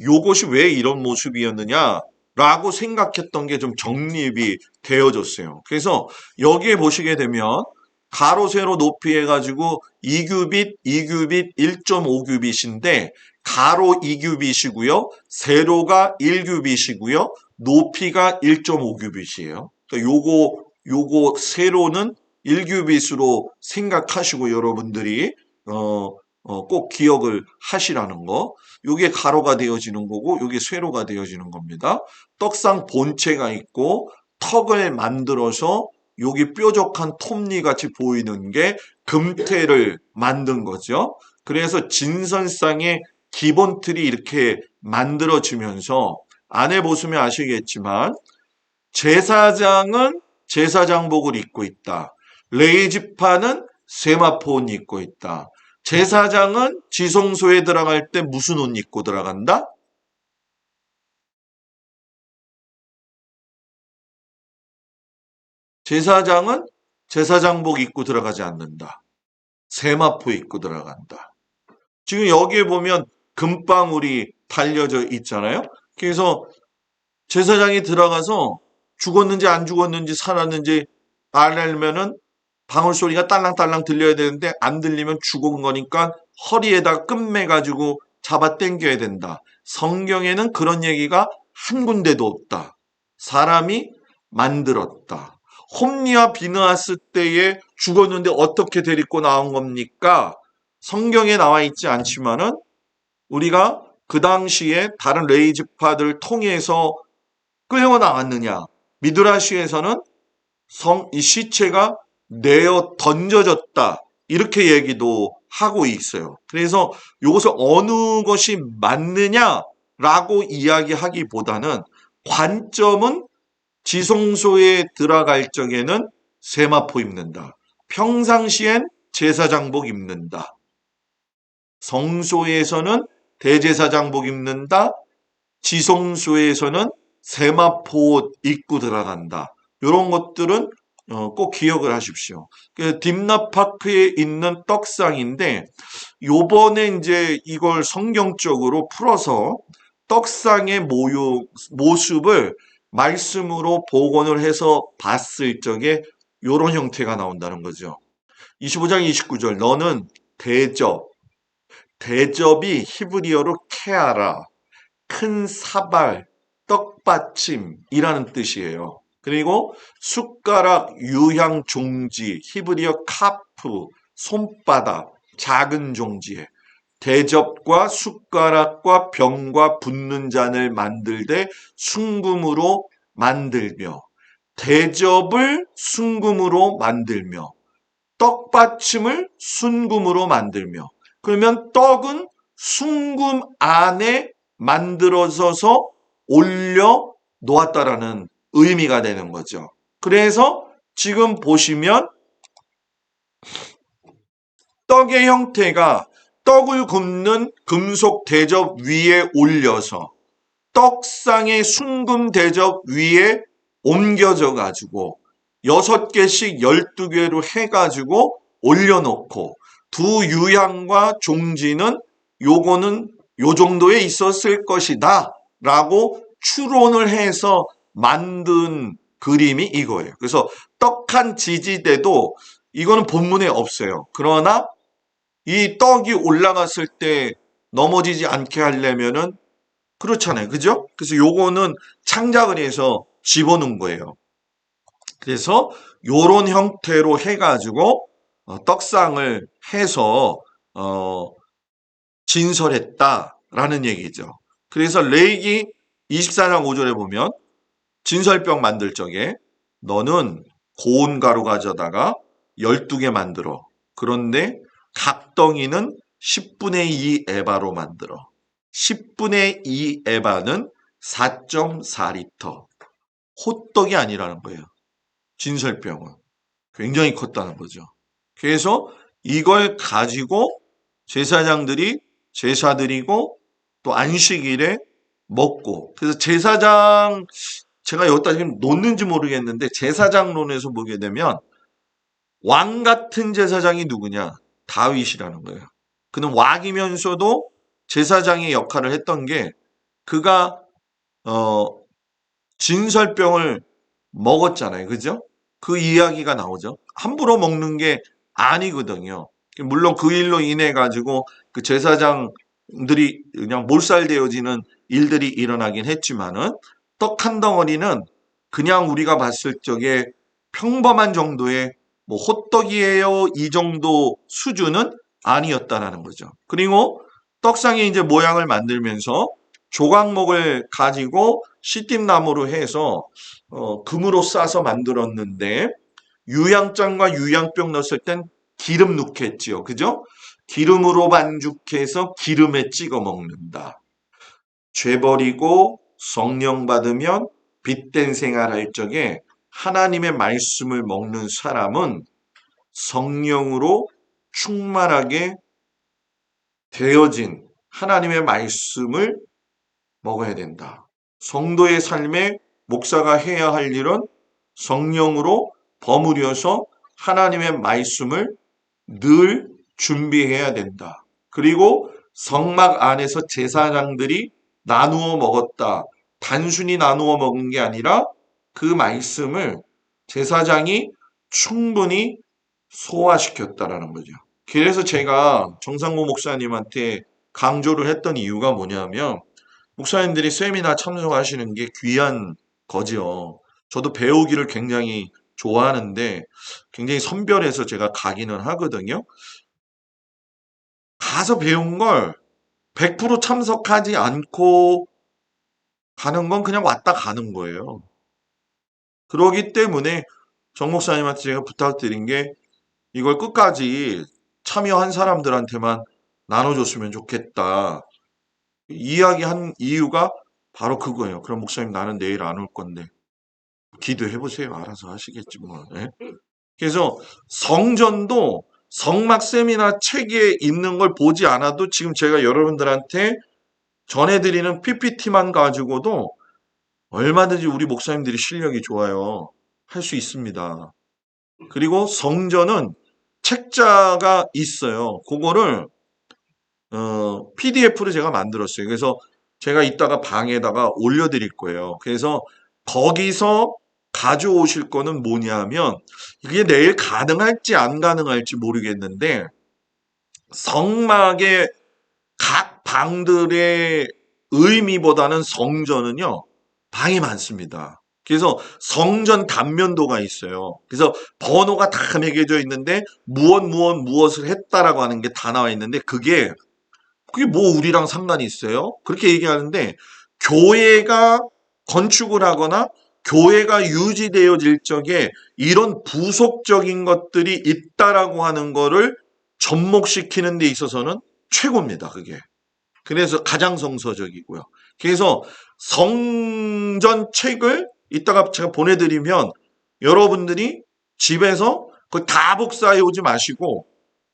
요것이 왜 이런 모습이었느냐라고 생각했던 게 좀 정립이 되어졌어요. 그래서 여기에 보시게 되면 가로 세로 높이 해가지고 2규빗, 2규빗, 1.5규빗인데 가로 2규빗이고요. 세로가 1규빗이고요. 높이가 1.5규빗이에요. 그러니까 요거 세로는 1규빗으로 생각하시고 여러분들이 꼭 기억을 하시라는 거. 요게 가로가 되어지는 거고 요게 세로가 되어지는 겁니다. 떡상 본체가 있고 턱을 만들어서 여기 뾰족한 톱니 같이 보이는 게 금태를 만든 거죠. 그래서 진선상의 기본 틀이 이렇게 만들어지면서 안에 보시면 아시겠지만 제사장은 제사장복을 입고 있다. 레위지파는 세마포 옷 입고 있다. 제사장은 지성소에 들어갈 때 무슨 옷 입고 들어간다? 제사장은 제사장복 입고 들어가지 않는다. 세마포 입고 들어간다. 지금 여기에 보면 금방울이 달려져 있잖아요. 그래서 제사장이 들어가서 죽었는지 안 죽었는지 살았는지 알려면은 방울 소리가 딸랑딸랑 들려야 되는데 안 들리면 죽은 거니까 허리에다 끈매가지고 잡아 당겨야 된다. 성경에는 그런 얘기가 한 군데도 없다. 사람이 만들었다. 홈리와 비느하스 때에 죽었는데 어떻게 데리고 나온 겁니까? 성경에 나와 있지 않지만은 우리가 그 당시에 다른 레이지파들을 통해서 끌려 나왔느냐? 미드라시에서는 이 시체가 내어 던져졌다. 이렇게 얘기도 하고 있어요. 그래서 이것을 어느 것이 맞느냐라고 이야기하기보다는 관점은 지성소에 들어갈 적에는 세마포 입는다. 평상시엔 제사장복 입는다. 성소에서는 대제사장복 입는다. 지성소에서는 세마포 옷 입고 들어간다. 이런 것들은 꼭 기억을 하십시오. 그 딥나파크에 있는 떡상인데 요번에 이제 이걸 성경적으로 풀어서 떡상의 모습을 말씀으로 복원을 해서 봤을 적에 요런 형태가 나온다는 거죠. 25장 29절 너는 대접이 히브리어로 케아라 큰 사발, 떡받침이라는 뜻이에요. 그리고 숟가락, 유향 종지, 히브리어 카프, 손바닥, 작은 종지에 대접과 숟가락과 병과 붓는 잔을 만들되 순금으로 만들며 대접을 순금으로 만들며 떡받침을 순금으로 만들며 그러면 떡은 순금 안에 만들어져서 올려 놓았다라는 의미가 되는 거죠. 그래서 지금 보시면 떡의 형태가 떡을 굽는 금속 대접 위에 올려서 떡상의 순금 대접 위에 옮겨져 가지고 6개씩 12개로 해가지고 올려놓고 두 유향과 종지는 요거는 요 정도에 있었을 것이다 라고 추론을 해서 만든 그림이 이거예요. 그래서 떡한 지지대도 이거는 본문에 없어요. 그러나 이 떡이 올라갔을 때 넘어지지 않게 하려면은 그렇잖아요. 그죠? 그래서 요거는 창작을 해서 집어넣은 거예요. 그래서 요런 형태로 해가지고 떡상을 해서 진설했다라는 얘기죠. 그래서 레위기 24장 5절에 보면 진설병 만들 적에 너는 고운 가루 가져다가 12개 만들어. 그런데 각 덩이는 10분의 2 에바로 만들어. 10분의 2 에바는 4.4리터. 호떡이 아니라는 거예요. 진설병은. 굉장히 컸다는 거죠. 그래서 이걸 가지고 제사장들이 제사 드리고 또 안식일에 먹고, 그래서 제사장, 제가 여기다 지금 놓는지 모르겠는데 제사장론에서 보게 되면 왕 같은 제사장이 누구냐? 다윗이라는 거예요. 그는 왕이면서도 제사장의 역할을 했던 게 그가 진설병을 먹었잖아요. 그죠? 그 이야기가 나오죠. 함부로 먹는 게 아니거든요. 물론 그 일로 인해 가지고 그 제사장들이 그냥 몰살되어지는 일들이 일어나긴 했지만은 떡 한 덩어리는 그냥 우리가 봤을 적에 평범한 정도의 뭐 호떡이에요 이 정도 수준은 아니었다라는 거죠. 그리고 떡상의 이제 모양을 만들면서 조각목을 가지고 시띠나무로 해서 금으로 싸서 만들었는데 유향장과 유향병 넣었을 땐 기름 넣겠지요. 그죠? 기름으로 반죽해서 기름에 찍어 먹는다. 죄 버리고 성령 받으면 빛된 생활할 적에 하나님의 말씀을 먹는 사람은 성령으로 충만하게 되어진 하나님의 말씀을 먹어야 된다. 성도의 삶에 목사가 해야 할 일은 성령으로 버무려서 하나님의 말씀을 늘 준비해야 된다. 그리고 성막 안에서 제사장들이 나누어 먹었다. 단순히 나누어 먹은 게 아니라 그 말씀을 제사장이 충분히 소화시켰다라는 거죠. 그래서 제가 정상모 목사님한테 강조를 했던 이유가 뭐냐면 목사님들이 세미나 참석하시는 게 귀한 거지요. 저도 배우기를 굉장히 좋아하는데 굉장히 선별해서 제가 가기는 하거든요. 가서 배운 걸 100% 참석하지 않고 가는 건 그냥 왔다 가는 거예요. 그러기 때문에 정 목사님한테 제가 부탁드린 게 이걸 끝까지 참여한 사람들한테만 나눠줬으면 좋겠다. 이야기한 이유가 바로 그거예요. 그럼 목사님 나는 내일 안 올 건데 기도해 보세요. 알아서 하시겠지 뭐. 예? 그래서 성전도 성막 세미나 책에 있는 걸 보지 않아도 지금 제가 여러분들한테 전해드리는 PPT만 가지고도 얼마든지 우리 목사님들이 실력이 좋아요. 할 수 있습니다. 그리고 성전은 책자가 있어요. 그거를 PDF로 제가 만들었어요. 그래서 제가 이따가 방에다가 올려드릴 거예요. 그래서 거기서 가져오실 거는 뭐냐면 이게 내일 가능할지 안 가능할지 모르겠는데 성막의 각 방들의 의미보다는 성전은요 방이 많습니다. 그래서 성전 단면도가 있어요. 그래서 번호가 다 매겨져 있는데 무엇을 했다라고 하는 게 다 나와 있는데 그게 뭐 우리랑 상관이 있어요? 그렇게 얘기하는데 교회가 건축을 하거나 교회가 유지되어질 적에 이런 부속적인 것들이 있다라고 하는 거를 접목시키는 데 있어서는 최고입니다, 그게. 그래서 가장 성서적이고요. 그래서 성전 책을 이따가 제가 보내드리면 여러분들이 집에서 그 다 복사해 오지 마시고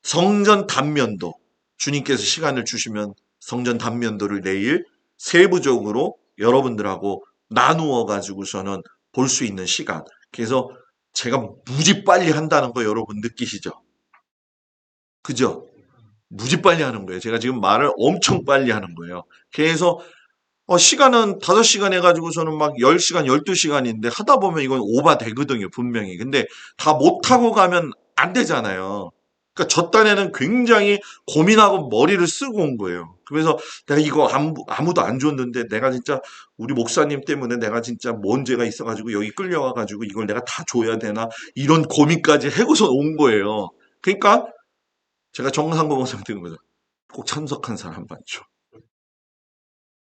성전 단면도 주님께서 시간을 주시면 성전 단면도를 내일 세부적으로 여러분들하고 나누어 가지고서는 볼 수 있는 시간. 그래서 제가 무지 빨리 한다는 거 여러분 느끼시죠? 그죠? 무지 빨리 하는 거예요. 제가 지금 말을 엄청 빨리 하는 거예요. 그래서 시간은 5시간 해가지고서는 막 10시간, 12시간인데 하다 보면 이건 오바 되거든요, 분명히. 근데 다 못하고 가면 안 되잖아요. 그러니까 저 딴에는 굉장히 고민하고 머리를 쓰고 온 거예요. 그래서 내가 이거 아무도 안 줬는데 내가 진짜 우리 목사님 때문에 내가 진짜 뭔 죄가 있어가지고 여기 끌려와가지고 이걸 내가 다 줘야 되나 이런 고민까지 해고서 온 거예요. 그러니까 제가 정상고 목사님 드는 거죠. 꼭 참석한 사람만 줘.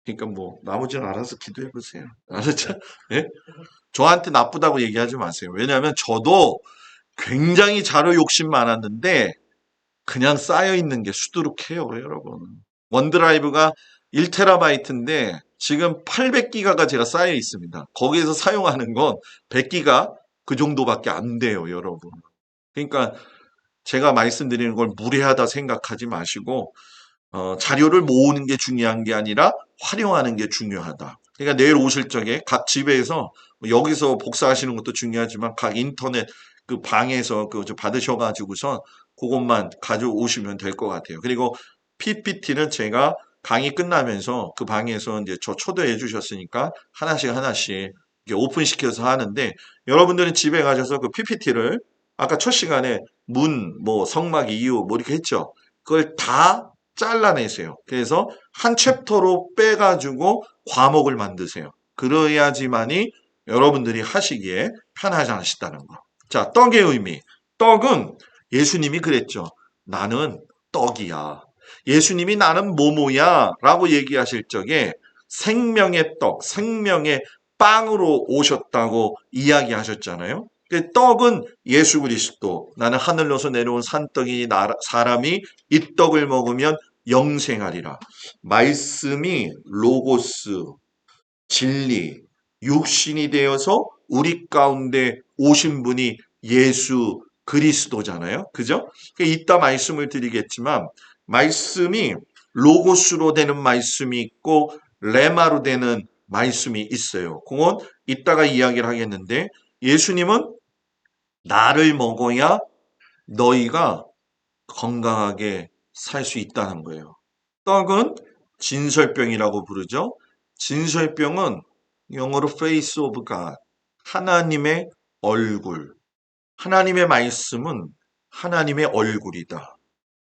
그러니까 뭐 나머지는 알아서 기도해 보세요. 알았죠? 예? 저한테 나쁘다고 얘기하지 마세요. 왜냐하면 저도 굉장히 자료 욕심 많았는데 그냥 쌓여 있는 게 수두룩해요, 여러분. 원드라이브가 1TB인데 지금 800기가가 제가 쌓여 있습니다. 거기에서 사용하는 건 100기가 그 정도밖에 안 돼요, 여러분. 그러니까 제가 말씀드리는 걸 무례하다 생각하지 마시고 자료를 모으는 게 중요한 게 아니라 활용하는 게 중요하다. 그러니까 내일 오실 적에 각 집에서 여기서 복사하시는 것도 중요하지만 각 인터넷 그 방에서 그 받으셔가지고선 그것만 가져오시면 될 것 같아요. 그리고 PPT는 제가 강의 끝나면서 그 방에서 이제 저 초대해 주셨으니까 하나씩 하나씩 오픈시켜서 하는데 여러분들은 집에 가셔서 그 PPT를 아까 첫 시간에 뭐 성막 이유 뭐 이렇게 했죠. 그걸 다 잘라내세요. 그래서 한 챕터로 빼가지고 과목을 만드세요. 그래야지만이 여러분들이 하시기에 편하시다는 거. 자, 떡의 의미. 떡은 예수님이 그랬죠. 나는 떡이야. 예수님이 나는 뭐뭐야 라고 얘기하실 적에 생명의 떡, 생명의 빵으로 오셨다고 이야기하셨잖아요. 그 떡은 예수 그리스도. 나는 하늘로서 내려온 산떡이 사람이 이 떡을 먹으면 영생하리라. 말씀이 로고스, 진리, 육신이 되어서 우리 가운데 오신 분이 예수 그리스도잖아요. 그죠? 이따 말씀을 드리겠지만 말씀이 로고스로 되는 말씀이 있고 레마로 되는 말씀이 있어요. 그건 이따가 이야기를 하겠는데 예수님은 나를 먹어야 너희가 건강하게 살 수 있다는 거예요. 떡은 진설병이라고 부르죠. 진설병은 영어로 face of God, 하나님의 얼굴. 하나님의 말씀은 하나님의 얼굴이다.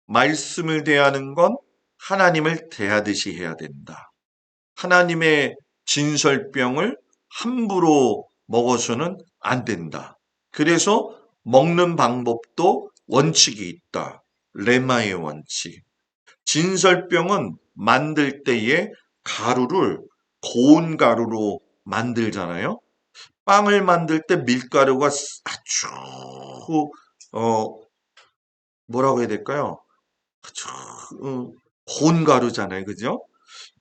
말씀을 대하는 건 하나님을 대하듯이 해야 된다. 하나님의 진설병을 함부로 먹어서는 안 된다. 그래서 먹는 방법도 원칙이 있다. 레마의 원칙. 진설병은 만들 때에 가루를 고운 가루로 만들잖아요. 빵을 만들 때 밀가루가 아주 뭐라고 해야 될까요? 아주 고운 가루잖아요. 그죠?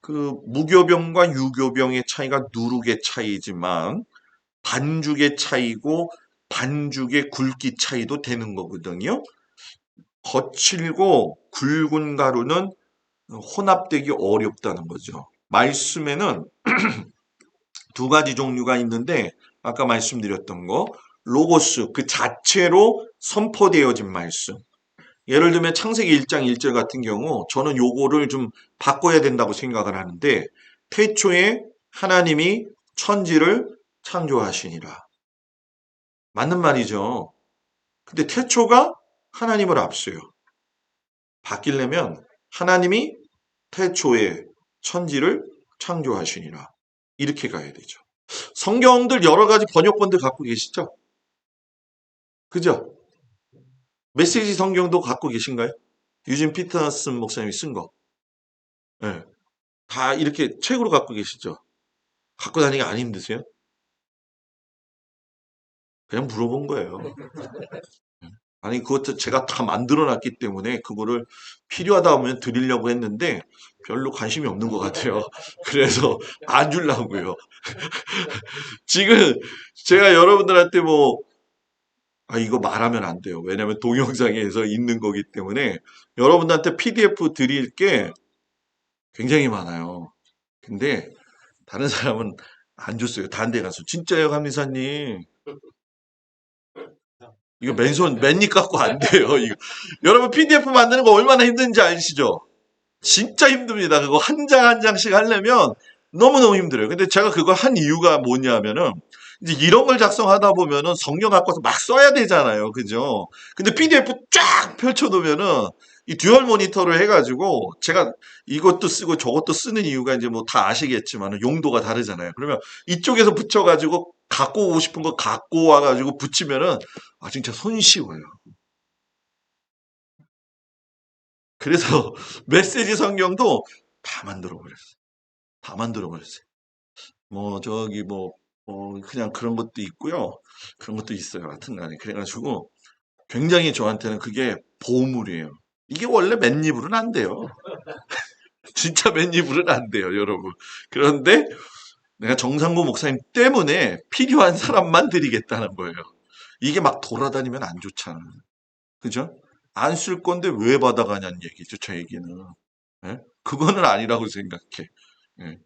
그 무교병과 유교병의 차이가 누룩의 차이지만 반죽의 차이고 반죽의 굵기 차이도 되는 거거든요. 거칠고 굵은 가루는 혼합되기 어렵다는 거죠. 말씀에는 두 가지 종류가 있는데 아까 말씀드렸던 거 로고스 그 자체로 선포되어진 말씀. 예를 들면 창세기 1장 1절 같은 경우 저는 요거를 좀 바꿔야 된다고 생각을 하는데 태초에 하나님이 천지를 창조하시니라. 맞는 말이죠. 근데 태초가 하나님을 앞서요. 바뀌려면 하나님이 태초에 천지를 창조하시니라. 이렇게 가야 되죠. 성경들 여러 가지 번역본들 갖고 계시죠? 그죠? 메시지 성경도 갖고 계신가요? 유진 피터슨 목사님이 쓴 거. 네. 다 이렇게 책으로 갖고 계시죠? 갖고 다니기 안 힘드세요? 그냥 물어본 거예요. 아니, 그것도 제가 다 만들어 놨기 때문에 그거를 필요하다 하면 드리려고 했는데 별로 관심이 없는 것 같아요. 그래서 안 주려고요. 지금 제가 여러분들한테 뭐, 이거 말하면 안 돼요. 왜냐면 동영상에서 있는 거기 때문에 여러분들한테 PDF 드릴 게 굉장히 많아요. 근데 다른 사람은 안 줬어요. 다른 데 가서. 진짜요, 감리사님? 이거 맨입 갖고 안 돼요. 이거. 여러분 PDF 만드는 거 얼마나 힘든지 아시죠? 진짜 힘듭니다. 그거 한 장 한 장씩 하려면 너무너무 힘들어요. 근데 제가 그걸 한 이유가 뭐냐면은 이제 이런 걸 작성하다 보면은 성경 갖고서 막 써야 되잖아요. 그죠? 근데 PDF 쫙 펼쳐놓으면은 이 듀얼 모니터를 해가지고 제가 이것도 쓰고 저것도 쓰는 이유가 이제 뭐 다 아시겠지만 용도가 다르잖아요. 그러면 이쪽에서 붙여가지고 갖고 오고 싶은 거 갖고 와가지고 붙이면은 진짜 손쉬워요. 그래서 메시지 성경도 다 만들어 버렸어요. 다 만들어 버렸어요. 뭐 저기 그냥 그런 것도 있고요. 그런 것도 있어요. 하여튼 간에 그래가지고 굉장히 저한테는 그게 보물이에요. 이게 원래 맨입으로는 안 돼요. 진짜 맨입으로는 안 돼요, 여러분. 그런데 내가 정상구 목사님 때문에 필요한 사람만 드리겠다는 거예요. 이게 막 돌아다니면 안 좋잖아. 그죠? 안 쓸 건데 왜 받아가냐는 얘기죠, 저 얘기는. 예? 그거는 아니라고 생각해. 예.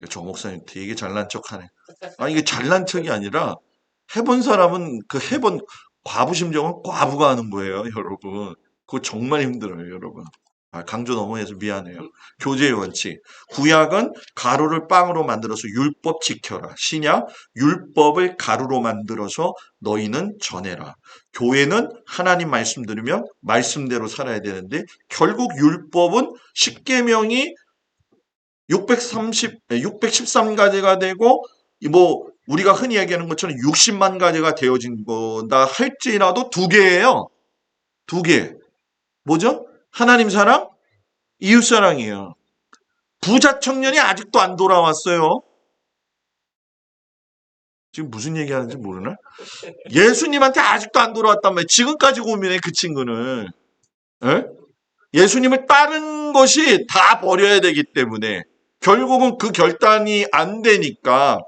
조 목사님 되게 잘난 척하네. 이게 잘난 척이 아니라 해본 사람은 그 해본 과부 심정은 과부가 하는 거예요, 여러분. 그거 정말 힘들어요, 여러분. 강조 너무 해서 미안해요. 교제의 원칙. 구약은 가루를 빵으로 만들어서 율법 지켜라. 신약 율법을 가루로 만들어서 너희는 전해라. 교회는 하나님 말씀 들으면 말씀대로 살아야 되는데 결국 율법은 십계명이 613가지가 되고 뭐 우리가 흔히 얘기하는 것처럼 60만 가지가 되어진 거다 할지라도 두 개예요. 두 개. 뭐죠? 하나님 사랑, 이웃 사랑이에요. 부자 청년이 아직도 안 돌아왔어요. 지금 무슨 얘기하는지 모르나? 예수님한테 아직도 안 돌아왔단 말이에요. 지금까지 고민해 그 친구는. 에? 예수님을 따른 것이 다 버려야 되기 때문에 결국은 그 결단이 안 되니까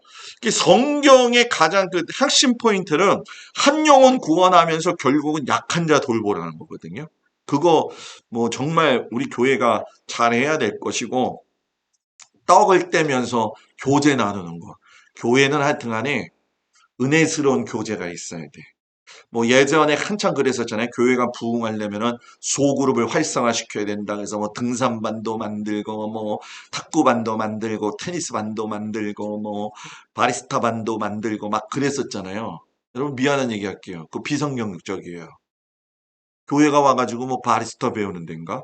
성경의 가장 그 핵심 포인트는 한 영혼 구원하면서 결국은 약한 자 돌보라는 거거든요. 그거 뭐 정말 우리 교회가 잘해야 될 것이고 떡을 떼면서 교제 나누는 거. 교회는 하여튼 간에 은혜스러운 교제가 있어야 돼. 뭐 예전에 한참 그랬었잖아요. 교회가 부흥하려면은 소그룹을 활성화시켜야 된다. 그래서 뭐 등산반도 만들고 뭐 탁구반도 만들고 테니스반도 만들고 뭐 바리스타 반도 만들고 막 그랬었잖아요. 여러분 미안한 얘기 할게요. 그 비성경적이에요. 교회가 와가지고 뭐 바리스타 배우는 데인가?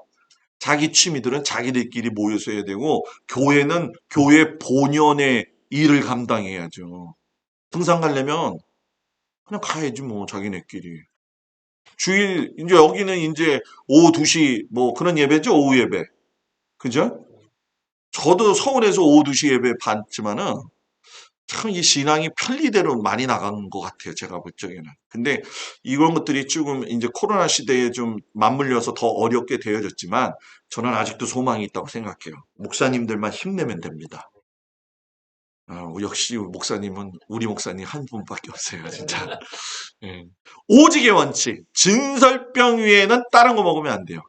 자기 취미들은 자기들끼리 모여서 해야 되고 교회는 교회 본연의 일을 감당해야죠. 등산 가려면 그냥 가야지 뭐 자기네끼리. 주일 이제 여기는 이제 오후 2시 뭐 그런 예배죠. 오후 예배. 그죠? 저도 서울에서 오후 2시 예배 봤지만은 참 이 신앙이 편리대로 많이 나간 것 같아요. 제가 볼 적에는. 근데 이런 것들이 조금 이제 코로나 시대에 좀 맞물려서 더 어렵게 되어졌지만 저는 아직도 소망이 있다고 생각해요. 목사님들만 힘내면 됩니다. 역시 목사님은 우리 목사님 한 분밖에 없어요. 진짜. 예. 오직의 원칙. 진설병 위에는 다른 거 먹으면 안 돼요.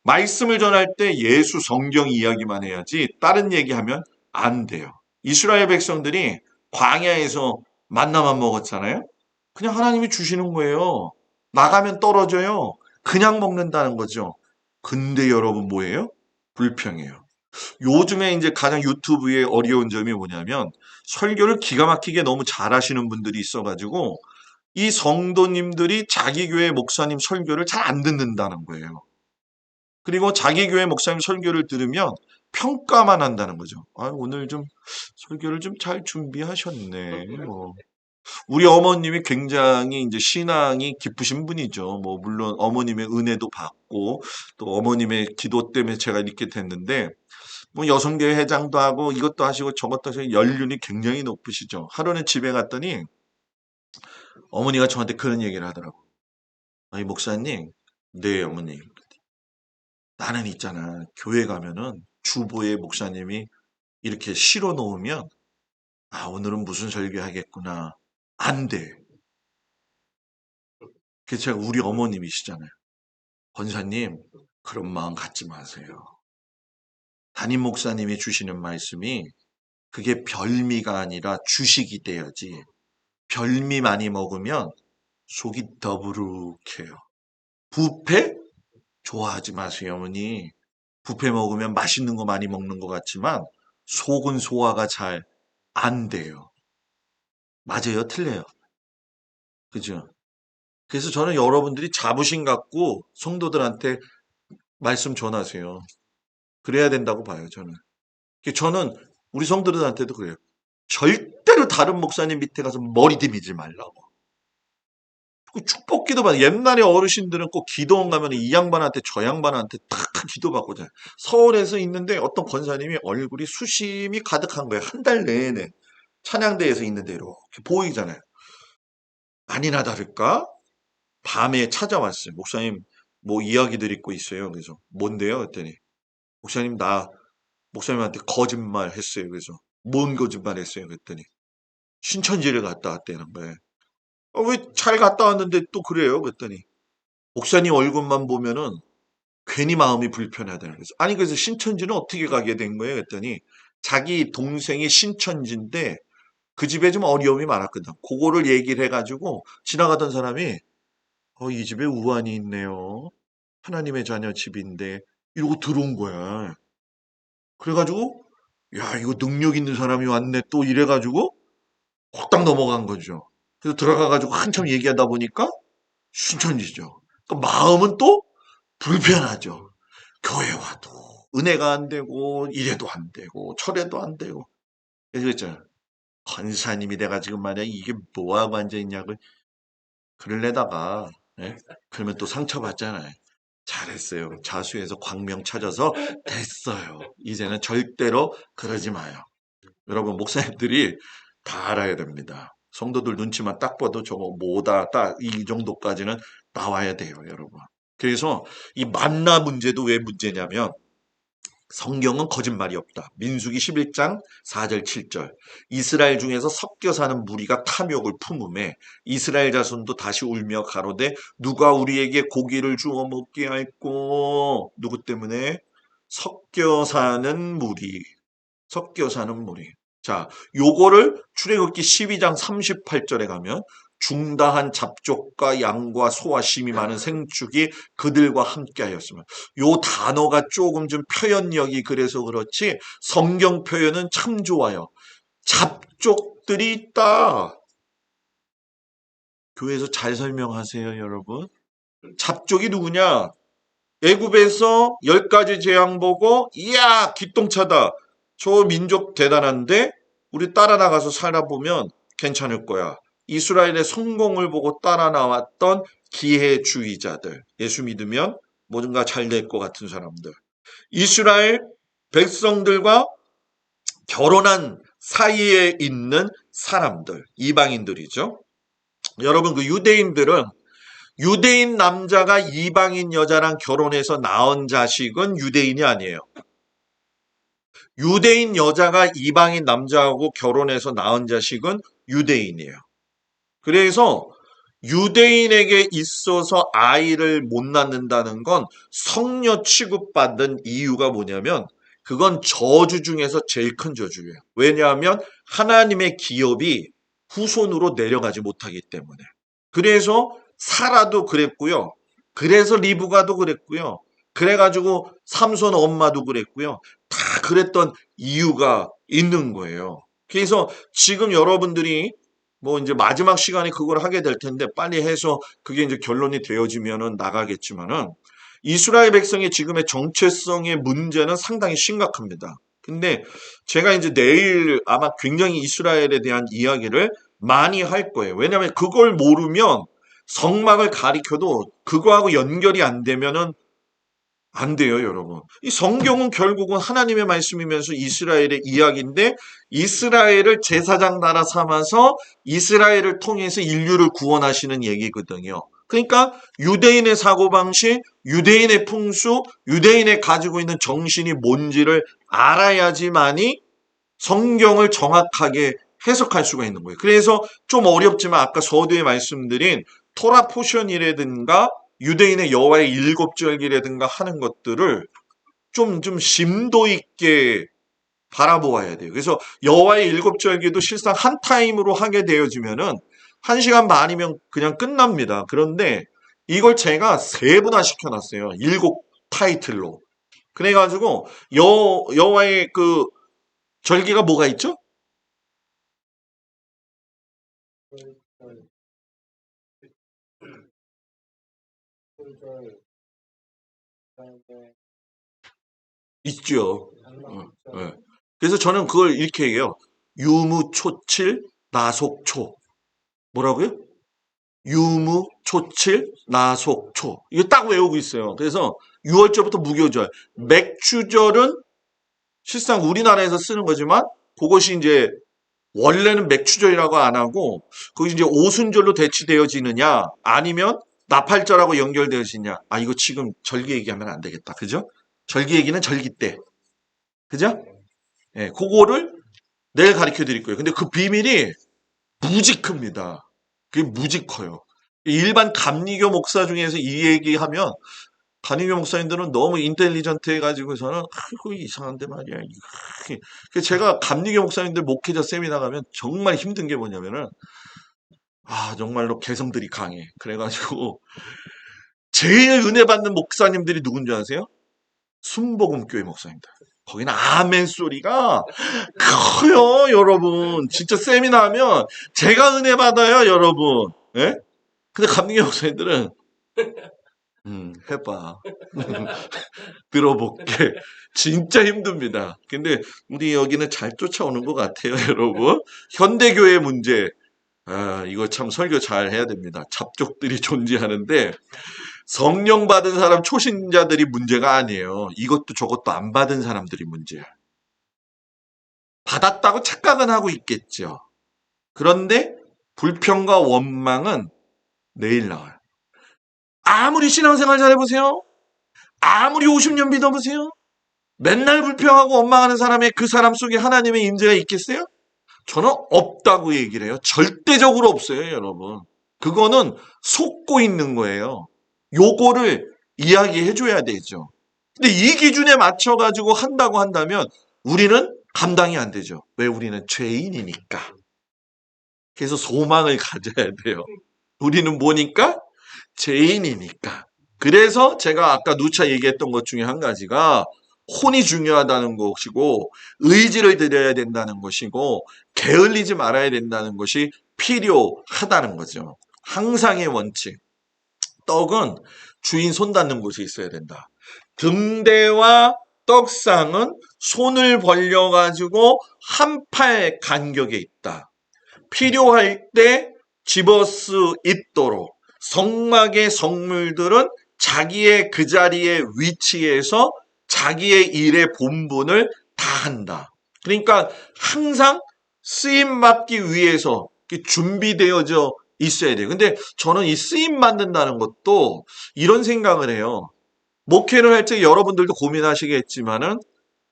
말씀을 전할 때 예수 성경 이야기만 해야지 다른 얘기하면 안 돼요. 이스라엘 백성들이 광야에서 만나만 먹었잖아요. 그냥 하나님이 주시는 거예요. 나가면 떨어져요. 그냥 먹는다는 거죠. 근데 여러분 뭐예요? 불평해요. 요즘에 이제 가장 유튜브의 어려운 점이 뭐냐면 설교를 기가 막히게 너무 잘하시는 분들이 있어가지고 이 성도님들이 자기 교회 목사님 설교를 잘 안 듣는다는 거예요. 그리고 자기 교회 목사님 설교를 들으면 평가만 한다는 거죠. 오늘 좀 설교를 좀 잘 준비하셨네. 뭐. 우리 어머님이 굉장히 이제 신앙이 깊으신 분이죠. 뭐 물론 어머님의 은혜도 받고 또 어머님의 기도 때문에 제가 이렇게 됐는데 뭐 여성교회 회장도 하고 이것도 하시고 저것도 하시고 연륜이 굉장히 높으시죠. 하루는 집에 갔더니 어머니가 저한테 그런 얘기를 하더라고. 아니, 목사님. 네, 어머니. 나는 있잖아. 교회 가면은 주보에 목사님이 이렇게 실어 놓으면, 아, 오늘은 무슨 설교하겠구나. 안 돼. 그래서 제가 우리 어머님이시잖아요. 권사님, 그런 마음 갖지 마세요. 담임 목사님이 주시는 말씀이 그게 별미가 아니라 주식이 돼야지. 별미 많이 먹으면 속이 더부룩해요. 뷔페? 좋아하지 마세요, 어머니. 뷔페 먹으면 맛있는 거 많이 먹는 것 같지만 속은 소화가 잘 안 돼요. 맞아요, 틀려요. 그죠? 그래서 저는 여러분들이 자부심 갖고 성도들한테 말씀 전하세요. 그래야 된다고 봐요, 저는. 저는 우리 성도들한테도 그래요. 절대로 다른 목사님 밑에 가서 머리 디미지 말라고. 그 축복기도 받아. 옛날에 어르신들은 꼭 기도원 가면 이 양반한테 저 양반한테 다 기도받고 자. 서울에서 있는데 어떤 권사님이 얼굴이 수심이 가득한 거예요. 한 달 내내. 찬양대에서 있는데 이렇게 보이잖아요. 아니나 다를까? 밤에 찾아왔어요. 목사님, 뭐 이야기들 있고 있어요. 그래서 뭔데요? 그랬더니 목사님 나 목사님한테 거짓말 했어요. 그래서 뭔 거짓말 했어요? 그랬더니 신천지를 갔다 왔다는 거예요. 왜 잘 갔다 왔는데 또 그래요? 그랬더니 목사님 얼굴만 보면은 괜히 마음이 불편하다는 거죠. 아니 그래서 신천지는 어떻게 가게 된 거예요? 그랬더니 자기 동생이 신천지인데 그 집에 좀 어려움이 많았거든. 그거를 얘기를 해가지고 지나가던 사람이 이 집에 우환이 있네요. 하나님의 자녀 집인데 이러고 들어온 거야. 그래가지고 야 이거 능력 있는 사람이 왔네 또 이래가지고 확딱 넘어간 거죠. 그래서 들어가가지고 한참 얘기하다 보니까 신천지죠. 그 마음은 또 불편하죠. 교회 와도 은혜가 안 되고 이래도 안 되고 철회도 안 되고 그래서 그랬잖아요. 권사님이 돼가지고 말이야 이게 뭐하고 앉아있냐고 그럴래다가 예? 그러면 또 상처받잖아요. 잘했어요. 자수해서 광명 찾아서 됐어요. 이제는 절대로 그러지 마요. 여러분 목사님들이 다 알아야 됩니다. 성도들 눈치만 딱 봐도 저거 뭐다 딱 이 정도까지는 나와야 돼요, 여러분. 그래서 이 만나 문제도 왜 문제냐면 성경은 거짓말이 없다. 민수기 11장 4절 7절. 이스라엘 중에서 섞여 사는 무리가 탐욕을 품음에 이스라엘 자손도 다시 울며 가로되 누가 우리에게 고기를 주어 먹게 할꼬. 누구 때문에? 섞여 사는 무리. 섞여 사는 무리. 자, 요거를 출애굽기 12장 38절에 가면 중다한 잡족과 양과 소와 심이 많은 생축이 그들과 함께하였으면 요 단어가 조금 좀 표현력이 그래서 그렇지 성경 표현은 참 좋아요. 잡족들이 있다. 교회에서 잘 설명하세요, 여러분. 잡족이 누구냐? 애굽에서 10가지 재앙 보고 이야 기똥차다. 저 민족 대단한데 우리 따라 나가서 살아보면 괜찮을 거야. 이스라엘의 성공을 보고 따라 나왔던 기회주의자들. 예수 믿으면 뭔가 잘 될 것 같은 사람들. 이스라엘 백성들과 결혼한 사이에 있는 사람들. 이방인들이죠. 여러분 그 유대인들은 유대인 남자가 이방인 여자랑 결혼해서 낳은 자식은 유대인이 아니에요. 유대인 여자가 이방인 남자하고 결혼해서 낳은 자식은 유대인이에요. 그래서 유대인에게 있어서 아이를 못 낳는다는 건 성녀 취급받는 이유가 뭐냐면 그건 저주 중에서 제일 큰 저주예요. 왜냐하면 하나님의 기업이 후손으로 내려가지 못하기 때문에. 그래서 사라도 그랬고요. 그래서 리브가도 그랬고요. 그래가지고 삼손 엄마도 그랬고요. 다 그랬던 이유가 있는 거예요. 그래서 지금 여러분들이 뭐 이제 마지막 시간에 그걸 하게 될 텐데 빨리 해서 그게 이제 결론이 되어지면은 나가겠지만은 이스라엘 백성의 지금의 정체성의 문제는 상당히 심각합니다. 근데 제가 이제 내일 아마 굉장히 이스라엘에 대한 이야기를 많이 할 거예요. 왜냐하면 그걸 모르면 성막을 가리켜도 그거하고 연결이 안 되면은 안 돼요, 여러분. 이 성경은 결국은 하나님의 말씀이면서 이스라엘의 이야기인데 이스라엘을 제사장 나라 삼아서 이스라엘을 통해서 인류를 구원하시는 얘기거든요. 그러니까 유대인의 사고방식, 유대인의 풍수, 유대인의 가지고 있는 정신이 뭔지를 알아야지만이 성경을 정확하게 해석할 수가 있는 거예요. 그래서 좀 어렵지만 아까 서두에 말씀드린 토라 포션이라든가 유대인의 여호와의 일곱 절기라든가 하는 것들을 좀 심도 있게 바라보아야 돼요. 그래서 여호와의 일곱 절기도 실상 한 타임으로 하게 되어지면은 1시간 반이면 그냥 끝납니다. 그런데 이걸 제가 세분화 시켜놨어요. 일곱 타이틀로. 그래가지고 여호와의 그 절기가 뭐가 있죠? 있죠. 예. 그래서 저는 그걸 이렇게 얘기해요. 유무초칠 나속초. 뭐라고요? 유무초칠 나속초. 이거 딱 외우고 있어요. 그래서 6월절부터 무교절. 맥주절은 실상 우리나라에서 쓰는 거지만 그것이 이제 원래는 맥추절이라고 안 하고 그것이 이제 오순절로 대치되어지느냐 아니면 나팔절하고 연결되어지느냐. 아 이거 지금 절기 얘기하면 안 되겠다. 그죠? 절기 얘기는 절기 때. 그죠? 예, 그거를 내일 가르쳐 드릴 거예요. 근데 그 비밀이 무지 큽니다. 그게 무지 커요. 일반 감리교 목사 중에서 이 얘기하면 감리교 목사님들은 너무 인텔리전트 해가지고서는 그거 이상한데 말이야. 제가 감리교 목사님들 목회자 세미나 가면 정말 힘든 게 뭐냐면은 정말로 개성들이 강해. 그래가지고 제일 은혜 받는 목사님들이 누군지 아세요? 순복음교회 목사입니다. 거기는 아멘 소리가 커요, 여러분. 진짜 세미나 하면 제가 은혜 받아요, 여러분. 예? 근데 감리교 목사님들은 해봐. 들어볼게. 진짜 힘듭니다. 근데 우리 여기는 잘 쫓아오는 것 같아요, 여러분. 현대교회 문제. 이거 참 설교 잘 해야 됩니다. 잡족들이 존재하는데 성령 받은 사람 초신자들이 문제가 아니에요. 이것도 저것도 안 받은 사람들이 문제야. 받았다고 착각은 하고 있겠죠. 그런데 불평과 원망은 내일 나와요. 아무리 신앙생활 잘해보세요. 아무리 50년 믿어보세요. 맨날 불평하고 원망하는 사람의 그 사람 속에 하나님의 임재가 있겠어요? 저는 없다고 얘기를 해요. 절대적으로 없어요, 여러분. 그거는 속고 있는 거예요. 요거를 이야기해 줘야 되죠. 근데 이 기준에 맞춰가지고 한다고 한다면 우리는 감당이 안 되죠. 왜? 우리는 죄인이니까. 그래서 소망을 가져야 돼요. 우리는 뭐니까? 죄인이니까. 그래서 제가 아까 누차 얘기했던 것 중에 한 가지가 혼이 중요하다는 것이고 의지를 들여야 된다는 것이고 게을리지 말아야 된다는 것이 필요하다는 거죠. 항상의 원칙. 떡은 주인 손 닿는 곳에 있어야 된다. 등대와 떡상은 손을 벌려가지고 한 팔 간격에 있다. 필요할 때 집어 수 있도록 성막의 성물들은 자기의 그 자리의 위치에서 자기의 일의 본분을 다한다. 그러니까 항상 쓰임 받기 위해서 준비되어져 있어야 돼요. 근데 저는 이 쓰임 받는다는 것도 이런 생각을 해요. 목회를 할 때 여러분들도 고민하시겠지만은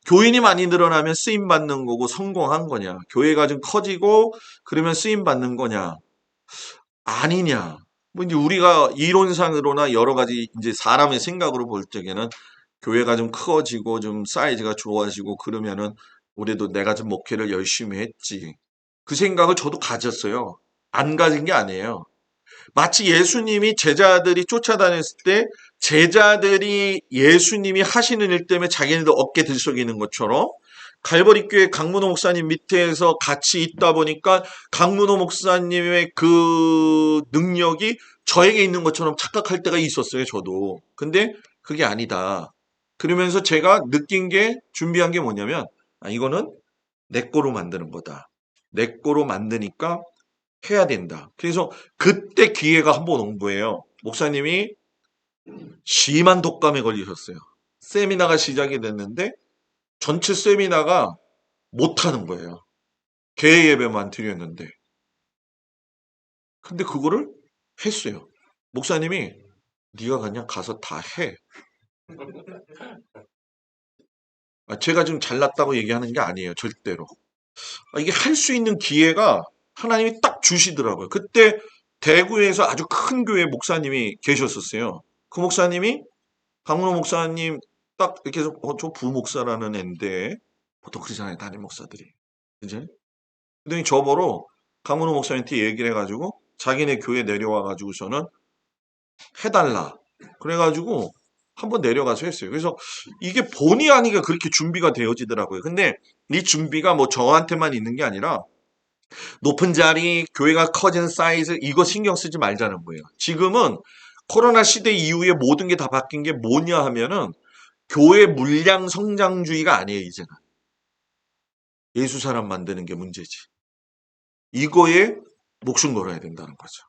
교인이 많이 늘어나면 쓰임 받는 거고 성공한 거냐? 교회가 좀 커지고 그러면 쓰임 받는 거냐? 아니냐? 뭐 이제 우리가 이론상으로나 여러 가지 이제 사람의 생각으로 볼 적에는 교회가 좀 커지고 좀 사이즈가 좋아지고 그러면은 우리도 내가 좀 목회를 열심히 했지. 그 생각을 저도 가졌어요. 안 가진 게 아니에요. 마치 예수님이 제자들이 쫓아다녔을 때 제자들이 예수님이 하시는 일 때문에 자기네도 어깨 들썩이는 것처럼 갈보리 교회 강문호 목사님 밑에서 같이 있다 보니까 강문호 목사님의 그 능력이 저에게 있는 것처럼 착각할 때가 있었어요, 저도. 근데 그게 아니다. 그러면서 제가 느낀 게 준비한 게 뭐냐면 이거는 내 거로 만드는 거다. 내 거로 만드니까 해야 된다. 그래서 그때 기회가 한 번 온 거예요. 목사님이 심한 독감에 걸리셨어요. 세미나가 시작이 됐는데 전체 세미나가 못하는 거예요. 개회 예배만 드렸는데. 근데 그거를 했어요. 목사님이 네가 그냥 가서 다 해. 제가 좀 잘났다고 얘기하는 게 아니에요. 절대로. 이게 할 수 있는 기회가 하나님이 딱 주시더라고요. 그때 대구에서 아주 큰 교회 목사님이 계셨었어요. 그 목사님이 강문호 목사님 딱 이렇게 해서 저 부목사라는 앤데 보통 그러잖아요. 담임 목사들이. 그지? 그랬더니 저보러 강문호 목사님한테 얘기를 해가지고 자기네 교회 내려와가지고서는 해달라. 그래가지고 한번 내려가서 했어요. 그래서 이게 본의 아니게 그렇게 준비가 되어지더라고요. 근데 이 준비가 뭐 저한테만 있는 게 아니라 높은 자리, 교회가 커진 사이즈 이거 신경 쓰지 말자는 거예요. 지금은 코로나 시대 이후에 모든 게 다 바뀐 게 뭐냐 하면은 교회 물량 성장주의가 아니에요, 이제는. 예수 사람 만드는 게 문제지. 이거에 목숨 걸어야 된다는 거죠.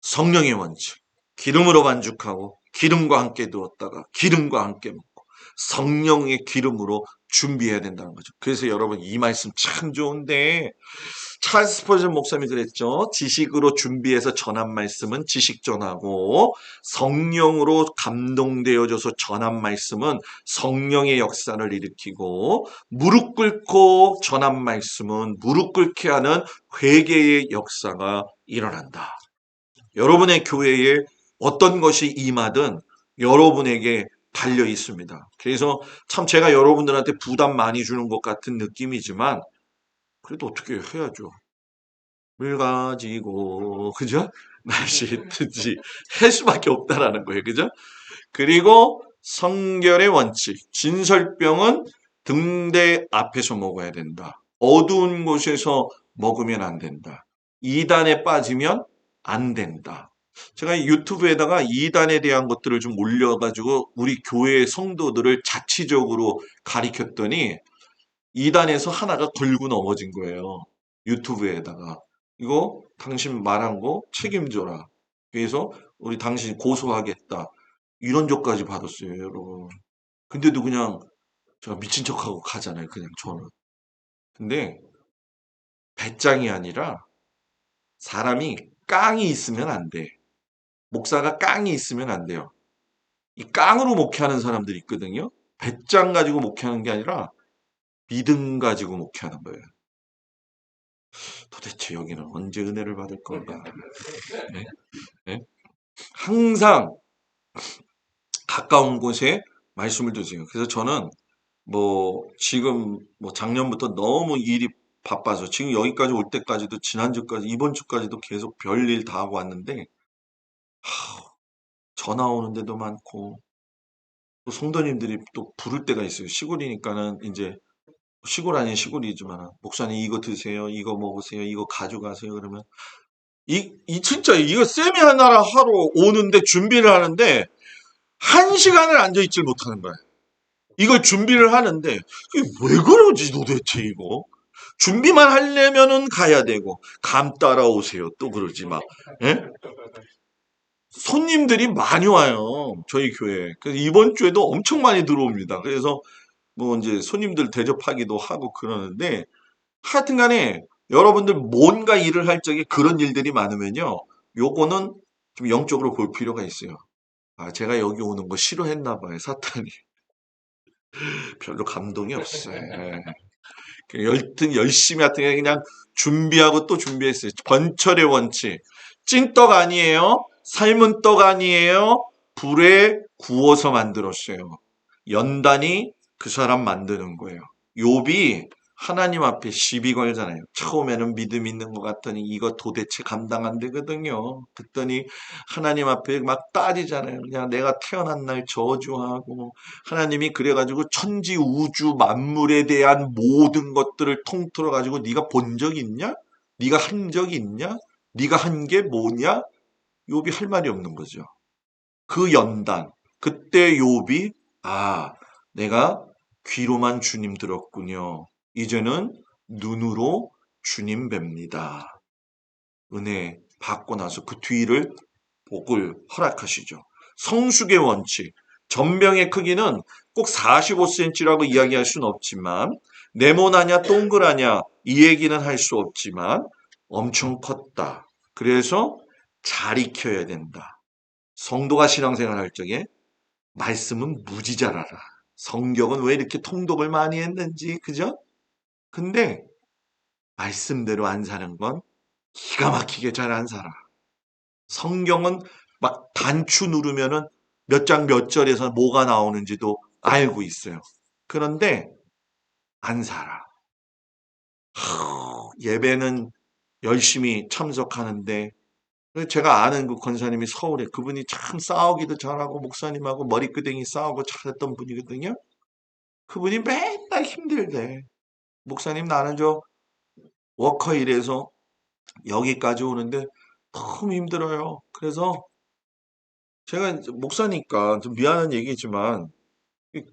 성령의 원칙. 기름으로 반죽하고 기름과 함께 두었다가 기름과 함께 먹고 성령의 기름으로 준비해야 된다는 거죠. 그래서 여러분 이 말씀 참 좋은데 찰스 스퍼전 목사님이 그랬죠. 지식으로 준비해서 전한 말씀은 지식 전하고 성령으로 감동되어져서 전한 말씀은 성령의 역사를 일으키고 무릎 꿇고 전한 말씀은 무릎 꿇게 하는 회개의 역사가 일어난다. 여러분의 교회에 어떤 것이 임하든 여러분에게 달려 있습니다. 그래서 참 제가 여러분들한테 부담 많이 주는 것 같은 느낌이지만 그래도 어떻게 해야죠. 물 가지고 그죠? 마시든지 할 수밖에 없다라는 거예요. 그죠? 그리고 성결의 원칙. 진설병은 등대 앞에서 먹어야 된다. 어두운 곳에서 먹으면 안 된다. 이단에 빠지면 안 된다. 제가 유튜브에다가 이단에 대한 것들을 좀 올려가지고 우리 교회 성도들을 자치적으로 가리켰더니 이단에서 하나가 걸고 넘어진 거예요. 유튜브에다가. 이거 당신 말한 거 책임져라. 그래서 우리 당신 고소하겠다. 이런 적까지 받았어요, 여러분. 근데도 그냥 제가 미친 척하고 가잖아요, 그냥 저는. 근데 배짱이 아니라 사람이 깡이 있으면 안 돼. 목사가 깡이 있으면 안 돼요. 이 깡으로 목회하는 사람들이 있거든요. 배짱 가지고 목회하는 게 아니라 믿음 가지고 목회하는 거예요. 도대체 여기는 언제 은혜를 받을 건가? 네? 네? 항상 가까운 곳에 말씀을 두세요. 그래서 저는 뭐 지금 뭐 작년부터 너무 일이 바빠서 지금 여기까지 올 때까지도 지난주까지 이번 주까지도 계속 별일 다 하고 왔는데 전화 오는 데도 많고 또 성도님들이 또 부를 때가 있어요. 시골이니까는 이제 시골 아닌 시골이지만 목사님 이거 드세요. 이거 먹으세요. 이거 가져가세요. 그러면 이 진짜 이거 세미나를 하러 오는데 준비를 하는데 한 시간을 앉아있질 못하는 거야. 이걸 준비를 하는데 이게 왜 그러지 도대체 이거? 준비만 하려면은 가야 되고 감 따라오세요. 또 그러지 막. 예? 손님들이 많이 와요. 저희 교회. 그래서 이번 주에도 엄청 많이 들어옵니다. 그래서 뭐 이제 손님들 대접하기도 하고 그러는데 하여튼 간에 여러분들 뭔가 일을 할 적에 그런 일들이 많으면요. 요거는 좀 영적으로 볼 필요가 있어요. 제가 여기 오는 거 싫어했나 봐요, 사탄이. 별로 감동이 없어요. 예. 열등 열심히 하여튼 그냥 준비하고 또 준비했어요. 번철의 원칙. 찐떡 아니에요. 삶은 떡 아니에요. 불에 구워서 만들었어요. 연단이 그 사람 만드는 거예요. 욥이 하나님 앞에 시비 걸잖아요. 처음에는 믿음 있는 것 같더니 이거 도대체 감당 안 되거든요. 그랬더니 하나님 앞에 막 따지잖아요. 그냥 내가 태어난 날 저주하고 하나님이 그래가지고 천지 우주 만물에 대한 모든 것들을 통틀어 가지고 네가 본 적 있냐? 네가 한 적 있냐? 네가 한 게 뭐냐? 욥이 할 말이 없는 거죠. 그 연단 그때 욥이 내가 귀로만 주님 들었군요. 이제는 눈으로 주님 뵙니다. 은혜 받고 나서 그 뒤를 복을 허락하시죠. 성숙의 원칙. 전병의 크기는 꼭 45cm라고 이야기할 수는 없지만 네모나냐 동그라냐 이 얘기는 할 수 없지만 엄청 컸다. 그래서 잘 익혀야 된다. 성도가 신앙생활 할 적에 말씀은 무지 잘 알아. 성경은 왜 이렇게 통독을 많이 했는지, 그죠? 근데 말씀대로 안 사는 건 기가 막히게 잘 안 살아. 성경은 막 단추 누르면은 몇 장 몇 절에서 뭐가 나오는지도 알고 있어요. 그런데 안 살아. 예배는 열심히 참석하는데 제가 아는 그 권사님이 서울에 그분이 참 싸우기도 잘하고 목사님하고 머리끄댕이 싸우고 잘했던 분이거든요. 그분이 맨날 힘들대. 목사님 나는 저 워커 일해서 여기까지 오는데 너무 힘들어요. 그래서 제가 이제 목사니까 좀 미안한 얘기지만 이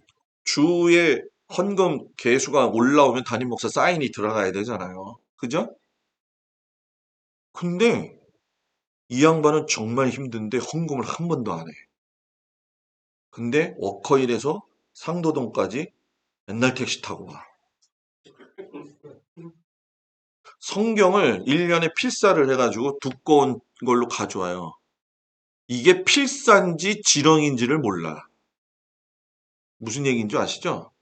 주에 헌금 개수가 올라오면 담임 목사 사인이 들어가야 되잖아요. 그죠? 근데 이 양반은 정말 힘든데 헌금을 한 번도 안 해. 근데 워커힐에서 상도동까지 맨날 택시 타고 와. 성경을 1년에 필사를 해가지고 두꺼운 걸로 가져와요. 이게 필사인지 지렁인지를 몰라. 무슨 얘기인 줄 아시죠?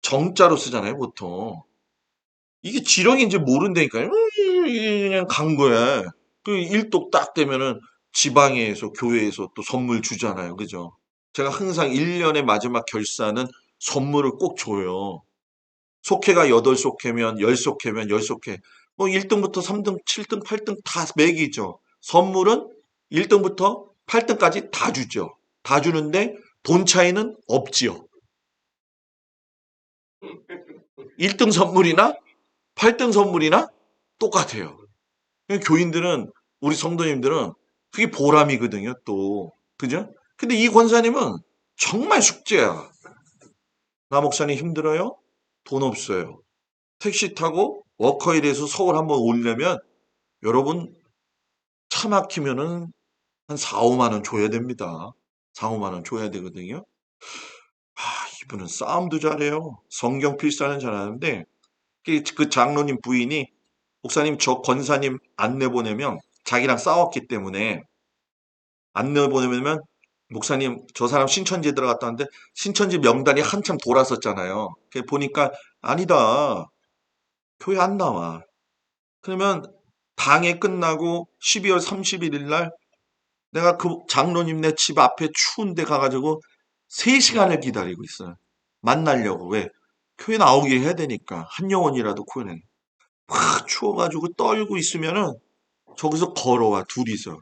정자로 쓰잖아요, 보통. 이게 지렁인지 모른다니까요. 그냥 간 거야. 그 일독 딱 되면은 지방에서 교회에서 또 선물 주잖아요. 그죠? 제가 항상 1년의 마지막 결산은 선물을 꼭 줘요. 속회가 8속회면 10속회면 10속회. 뭐 1등부터 3등, 7등, 8등 다 매기죠. 선물은 1등부터 8등까지 다 주죠. 다 주는데 돈 차이는 없지요. 1등 선물이나 8등 선물이나 똑같아요. 교인들은, 우리 성도님들은 그게 보람이거든요, 또. 그죠? 근데 이 권사님은 정말 숙제야. 나 목사님 힘들어요? 돈 없어요. 택시 타고 워커힐에서 서울 한번 오려면 여러분 차 막히면은 한 4, 5만 원 줘야 됩니다. 4, 5만 원 줘야 되거든요. 아, 이분은 싸움도 잘해요. 성경 필사는 잘하는데 그 장로님 부인이 목사님 저 권사님 안 내보내면 자기랑 싸웠기 때문에 안 내보내면 목사님 저 사람 신천지에 들어갔다 왔는데 신천지 명단이 한참 돌았었잖아요. 보니까 아니다. 교회 안 나와. 그러면 당회 끝나고 12월 31일 날 내가 그 장로님네 집 앞에 추운데 가가지고 3시간을 기다리고 있어요. 만나려고. 왜? 교회 나오게 해야 되니까. 한 영혼이라도 구원해. 막 추워가지고 떨고 있으면은 저기서 걸어와, 둘이서.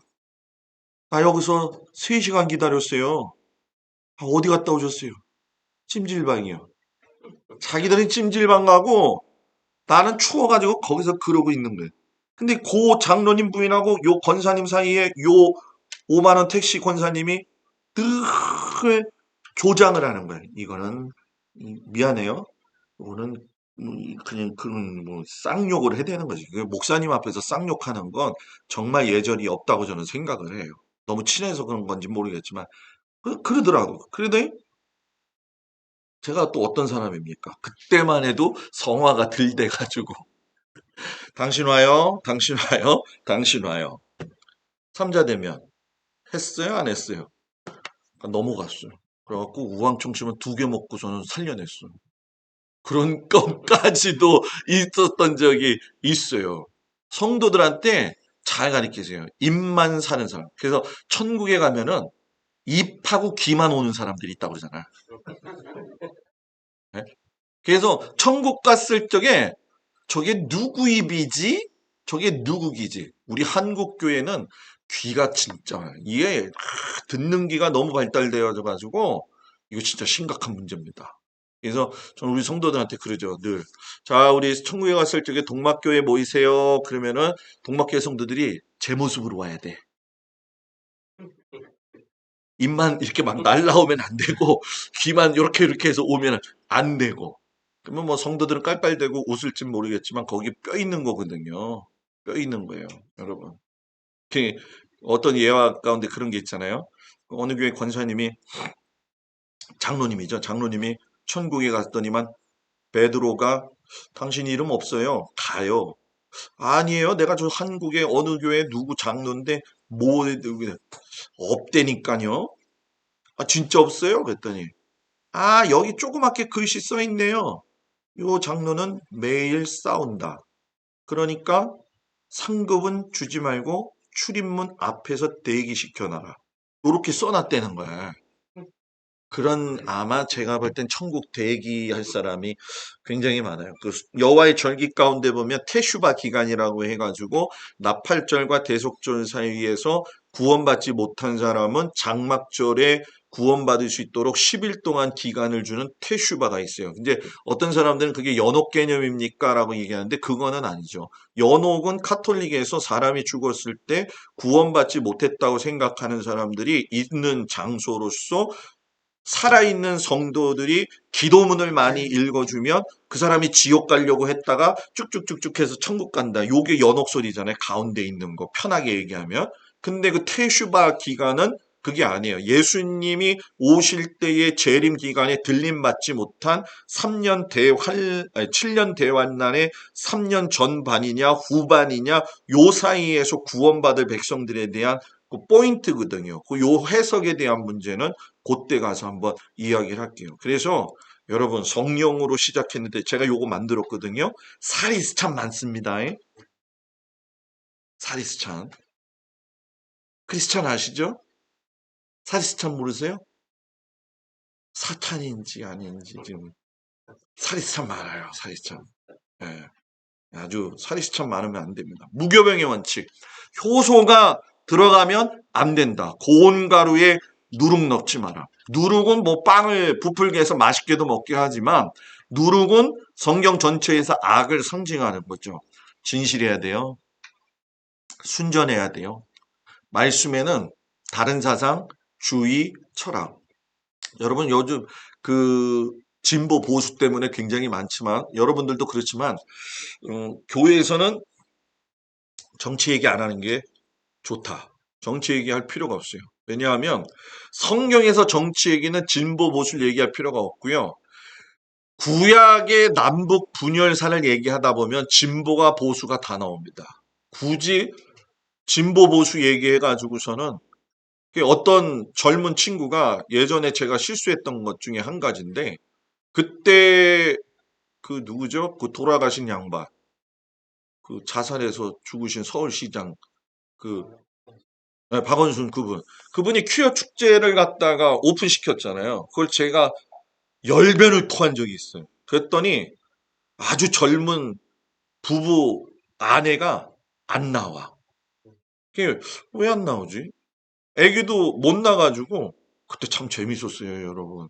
나 여기서 3시간 기다렸어요. 아, 어디 갔다 오셨어요? 찜질방이요. 자기들은 찜질방 가고 나는 추워가지고 거기서 그러고 있는 거예요. 근데 고 장로님 부인하고 요 권사님 사이에 요 5만 원 택시 권사님이 늘 조장을 하는 거예요. 이거는 미안해요. 이거는 그냥 그런 뭐 쌍욕을 해야 되는 거지. 그 목사님 앞에서 쌍욕하는 건 정말 예절이 없다고 저는 생각을 해요. 너무 친해서 그런 건지 모르겠지만 그러더라고. 그런데 제가 또 어떤 사람입니까? 그때만 해도 성화가 들 돼가지고 당신 와요, 당신 와요, 당신 와요. 삼자대면 했어요, 안 했어요? 넘어갔어요. 그래갖고 우황청심은 2개 먹고서는 살려냈어요. 그런 것까지도 있었던 적이 있어요. 성도들한테 잘 가르치세요. 입만 사는 사람. 그래서 천국에 가면은 입하고 귀만 오는 사람들이 있다고 그러잖아요. 네? 그래서 천국 갔을 적에 저게 누구 입이지? 저게 누구 귀지? 우리 한국 교회는 귀가 진짜 이게 듣는 귀가 너무 발달되어 가지고 이거 진짜 심각한 문제입니다. 그래서 저는 우리 성도들한테 그러죠, 늘. 자, 우리 천국에 갔을 적에 동막교회 모이세요. 그러면은 동막교회 성도들이 제 모습으로 와야 돼. 입만 이렇게 막 날라오면 안 되고 귀만 이렇게 해서 오면 안 되고. 그러면 뭐 성도들은 깔깔대고 웃을지 모르겠지만 거기 뼈 있는 거거든요. 뼈 있는 거예요, 여러분. 그 어떤 예화 가운데 그런 게 있잖아요. 어느 교회 권사님이 장로님이죠. 장로님이 천국에 갔더니만 베드로가 당신 이름 없어요. 가요. 아니에요. 내가 저 한국의 어느 교회 누구 장로인데 뭐 없대니까요. 아, 진짜 없어요? 그랬더니, 아, 여기 조그맣게 글씨 써 있네요. 요 장로는 매일 싸운다. 그러니까 상급은 주지 말고 출입문 앞에서 대기시켜놔라. 요렇게 써놨다는 거야. 그런 아마 제가 볼 땐 천국 대기할 사람이 굉장히 많아요. 그 여호와의 절기 가운데 보면 테슈바 기간이라고 해가지고 나팔절과 대속절 사이에서 구원받지 못한 사람은 장막절에 구원받을 수 있도록 10일 동안 기간을 주는 테슈바가 있어요. 근데 어떤 사람들은 그게 연옥 개념입니까? 라고 얘기하는데 그거는 아니죠. 연옥은 카톨릭에서 사람이 죽었을 때 구원받지 못했다고 생각하는 사람들이 있는 장소로서 살아있는 성도들이 기도문을 많이 읽어주면 그 사람이 지옥 가려고 했다가 쭉쭉쭉쭉 해서 천국 간다. 요게 연옥설이잖아요. 가운데 있는 거. 편하게 얘기하면. 근데 그 테슈바 기간은 그게 아니에요. 예수님이 오실 때의 재림 기간에 들림받지 못한 7년 대환난의 3년 전반이냐 후반이냐 요 사이에서 구원받을 백성들에 대한 그 포인트거든요. 그 요 해석에 대한 문제는 그때 가서 한번 이야기를 할게요. 그래서 여러분 성령으로 시작했는데 제가 요거 만들었거든요. 사리스 참 많습니다. 사리스 참. 크리스찬 아시죠? 사리스 참 모르세요? 사탄인지 아닌지 지금 사리스 참 많아요. 사리스 참. 예. 아주 사리스 참 많으면 안 됩니다. 무교병의 원칙. 효소가 들어가면 안 된다. 고운 가루에 누룩 넣지 마라. 누룩은 뭐 빵을 부풀게 해서 맛있게도 먹게 하지만 누룩은 성경 전체에서 악을 상징하는 거죠. 진실해야 돼요. 순전해야 돼요. 말씀에는 다른 사상, 주의, 철학. 여러분 요즘 그 진보 보수 때문에 굉장히 많지만 여러분들도 그렇지만 교회에서는 정치 얘기 안 하는 게 좋다. 정치 얘기할 필요가 없어요. 왜냐하면 성경에서 정치 얘기는 진보 보수를 얘기할 필요가 없고요. 구약의 남북 분열사를 얘기하다 보면 진보가 보수가 다 나옵니다. 굳이 진보 보수 얘기해가지고서는 어떤 젊은 친구가 예전에 제가 실수했던 것 중에 한 가지인데 그때 그 누구죠? 그 돌아가신 양반 그 자살해서 죽으신 서울시장 그 네, 박원순 그분이 퀴어 축제를 갖다가 오픈시켰잖아요. 그걸 제가 열변을 토한 적이 있어요. 그랬더니 아주 젊은 부부 아내가 안 나와. 그게 왜 안 나오지? 애기도 못 나가지고 그때 참 재밌었어요, 여러분.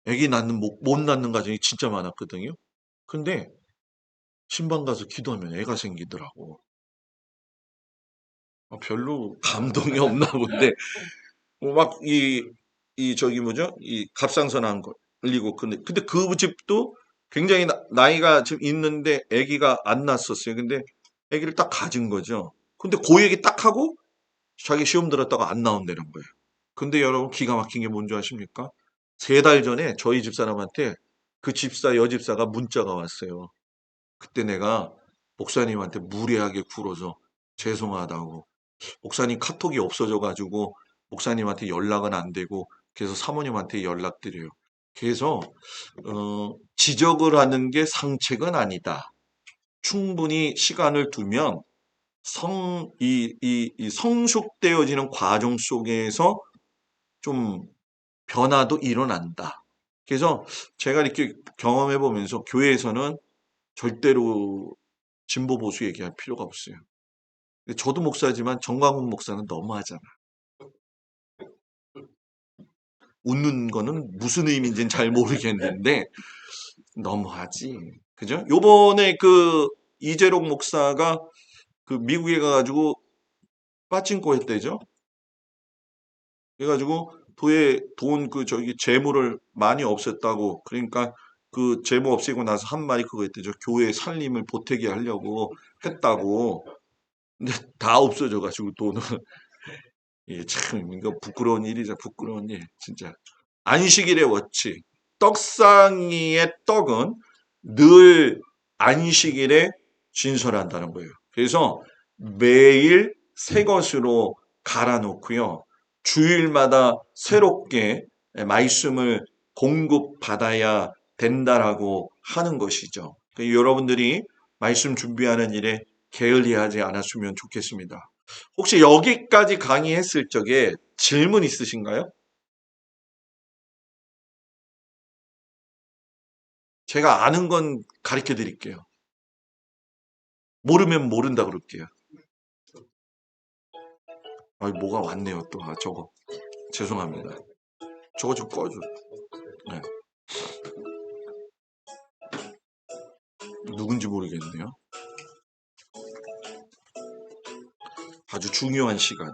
애기 낳는 못 낳는 가정이 진짜 많았거든요. 근데 신방 가서 기도하면 애가 생기더라고. 별로 감동이 없나 본데 막 이 저기 뭐죠? 이 갑상선암 걸리고 근데 그 집도 굉장히 나이가 지금 있는데 아기가 안 낳았었어요. 근데 아기를 딱 가진 거죠. 근데 그 얘기 딱 하고 자기 시험 들었다가 안 나온다는 거예요. 근데 여러분 기가 막힌 게 뭔지 아십니까? 3달 전에 저희 집사람한테 그 집사 여집사가 문자가 왔어요. 그때 내가 목사님한테 무례하게 굴어서 죄송하다고 목사님 카톡이 없어져 가지고 목사님한테 연락은 안 되고 그래서 사모님한테 연락드려요. 그래서 지적을 하는 게 상책은 아니다. 충분히 시간을 두면 이 성숙되어지는 과정 속에서 좀 변화도 일어난다. 그래서 제가 이렇게 경험해 보면서 교회에서는 절대로 진보 보수 얘기할 필요가 없어요. 저도 목사지만 정광훈 목사는 너무하잖아. 웃는 거는 무슨 의미인지는 잘 모르겠는데 너무하지. 그죠? 요번에 그 이재록 목사가 그 미국에 가가지고 빠찡코 했대죠. 그래가지고 도에 돈 그 저기 재물을 많이 없앴다고 그러니까 그 재무 없애고 나서 한 말이 그거 했대죠. 교회 살림을 보태게 하려고 했다고. 근데 다 없어져가지고 돈은 이게 참 이거 부끄러운 일이죠. 부끄러운 일 진짜. 안식일의 워치. 떡상이의 떡은 늘 안식일에 진설한다는 거예요. 그래서 매일 새 것으로 갈아 놓고요. 주일마다 새롭게 말씀을 공급받아야 된다라고 하는 것이죠. 여러분들이 말씀 준비하는 일에 게을리하지 않았으면 좋겠습니다. 혹시 여기까지 강의했을 적에 질문 있으신가요? 제가 아는 건 가르쳐 드릴게요. 모르면 모른다 그럴게요. 아, 뭐가 왔네요 또. 아, 저거. 죄송합니다. 저거 좀 꺼줘. 네. 누군지 모르겠네요. 아주 중요한 시간에.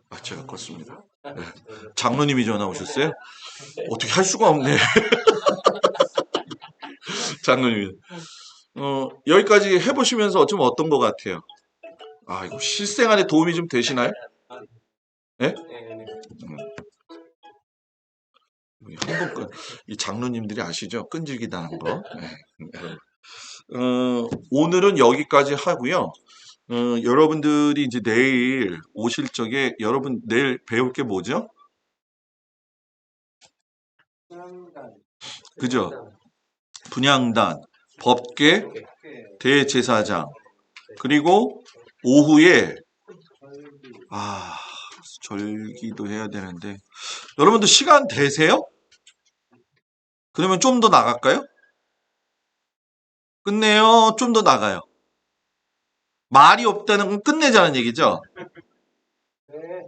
아, 제가 껐습니다. 네. 장로님이 전화 오셨어요? 어떻게 할 수가 없네. 장로님이. 여기까지 해보시면서 좀 어떤 것 같아요? 아, 이거 실생활에 도움이 좀 되시나요? 네? 이 장로님들이 아시죠? 끈질기다는 거. 네. 오늘은 여기까지 하고요. 여러분들이 이제 내일 오실 적에 여러분 내일 배울 게 뭐죠? 그죠? 분향단, 법계, 대제사장, 그리고 오후에 절기도 해야 되는데 여러분들 시간 되세요? 그러면 좀 더 나갈까요? 끝내요? 좀 더 나가요? 말이 없다는 건 끝내자는 얘기죠?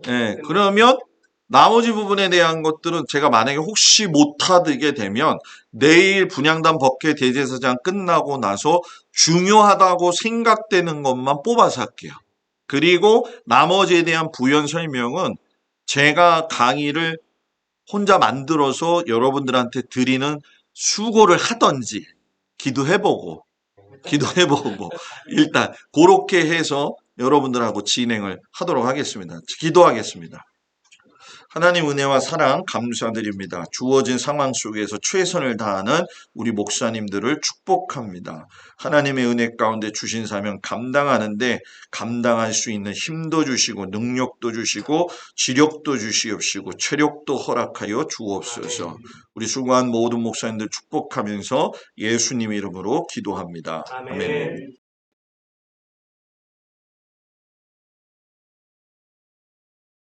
네, 그러면 나머지 부분에 대한 것들은 제가 만약에 혹시 못하게 되면 내일 분향단 법계 대제사장 끝나고 나서 중요하다고 생각되는 것만 뽑아서 할게요. 그리고 나머지에 대한 부연 설명은 제가 강의를 혼자 만들어서 여러분들한테 드리는 수고를 하던지 기도해보고 일단 그렇게 해서 여러분들하고 진행을 하도록 하겠습니다. 기도하겠습니다. 하나님 은혜와 사랑 감사드립니다. 주어진 상황 속에서 최선을 다하는 우리 목사님들을 축복합니다. 하나님의 은혜 가운데 주신 사명 감당하는데 감당할 수 있는 힘도 주시고 능력도 주시고 지력도 주시옵시고 체력도 허락하여 주옵소서. 우리 수고한 모든 목사님들 축복하면서 예수님 이름으로 기도합니다. 아멘.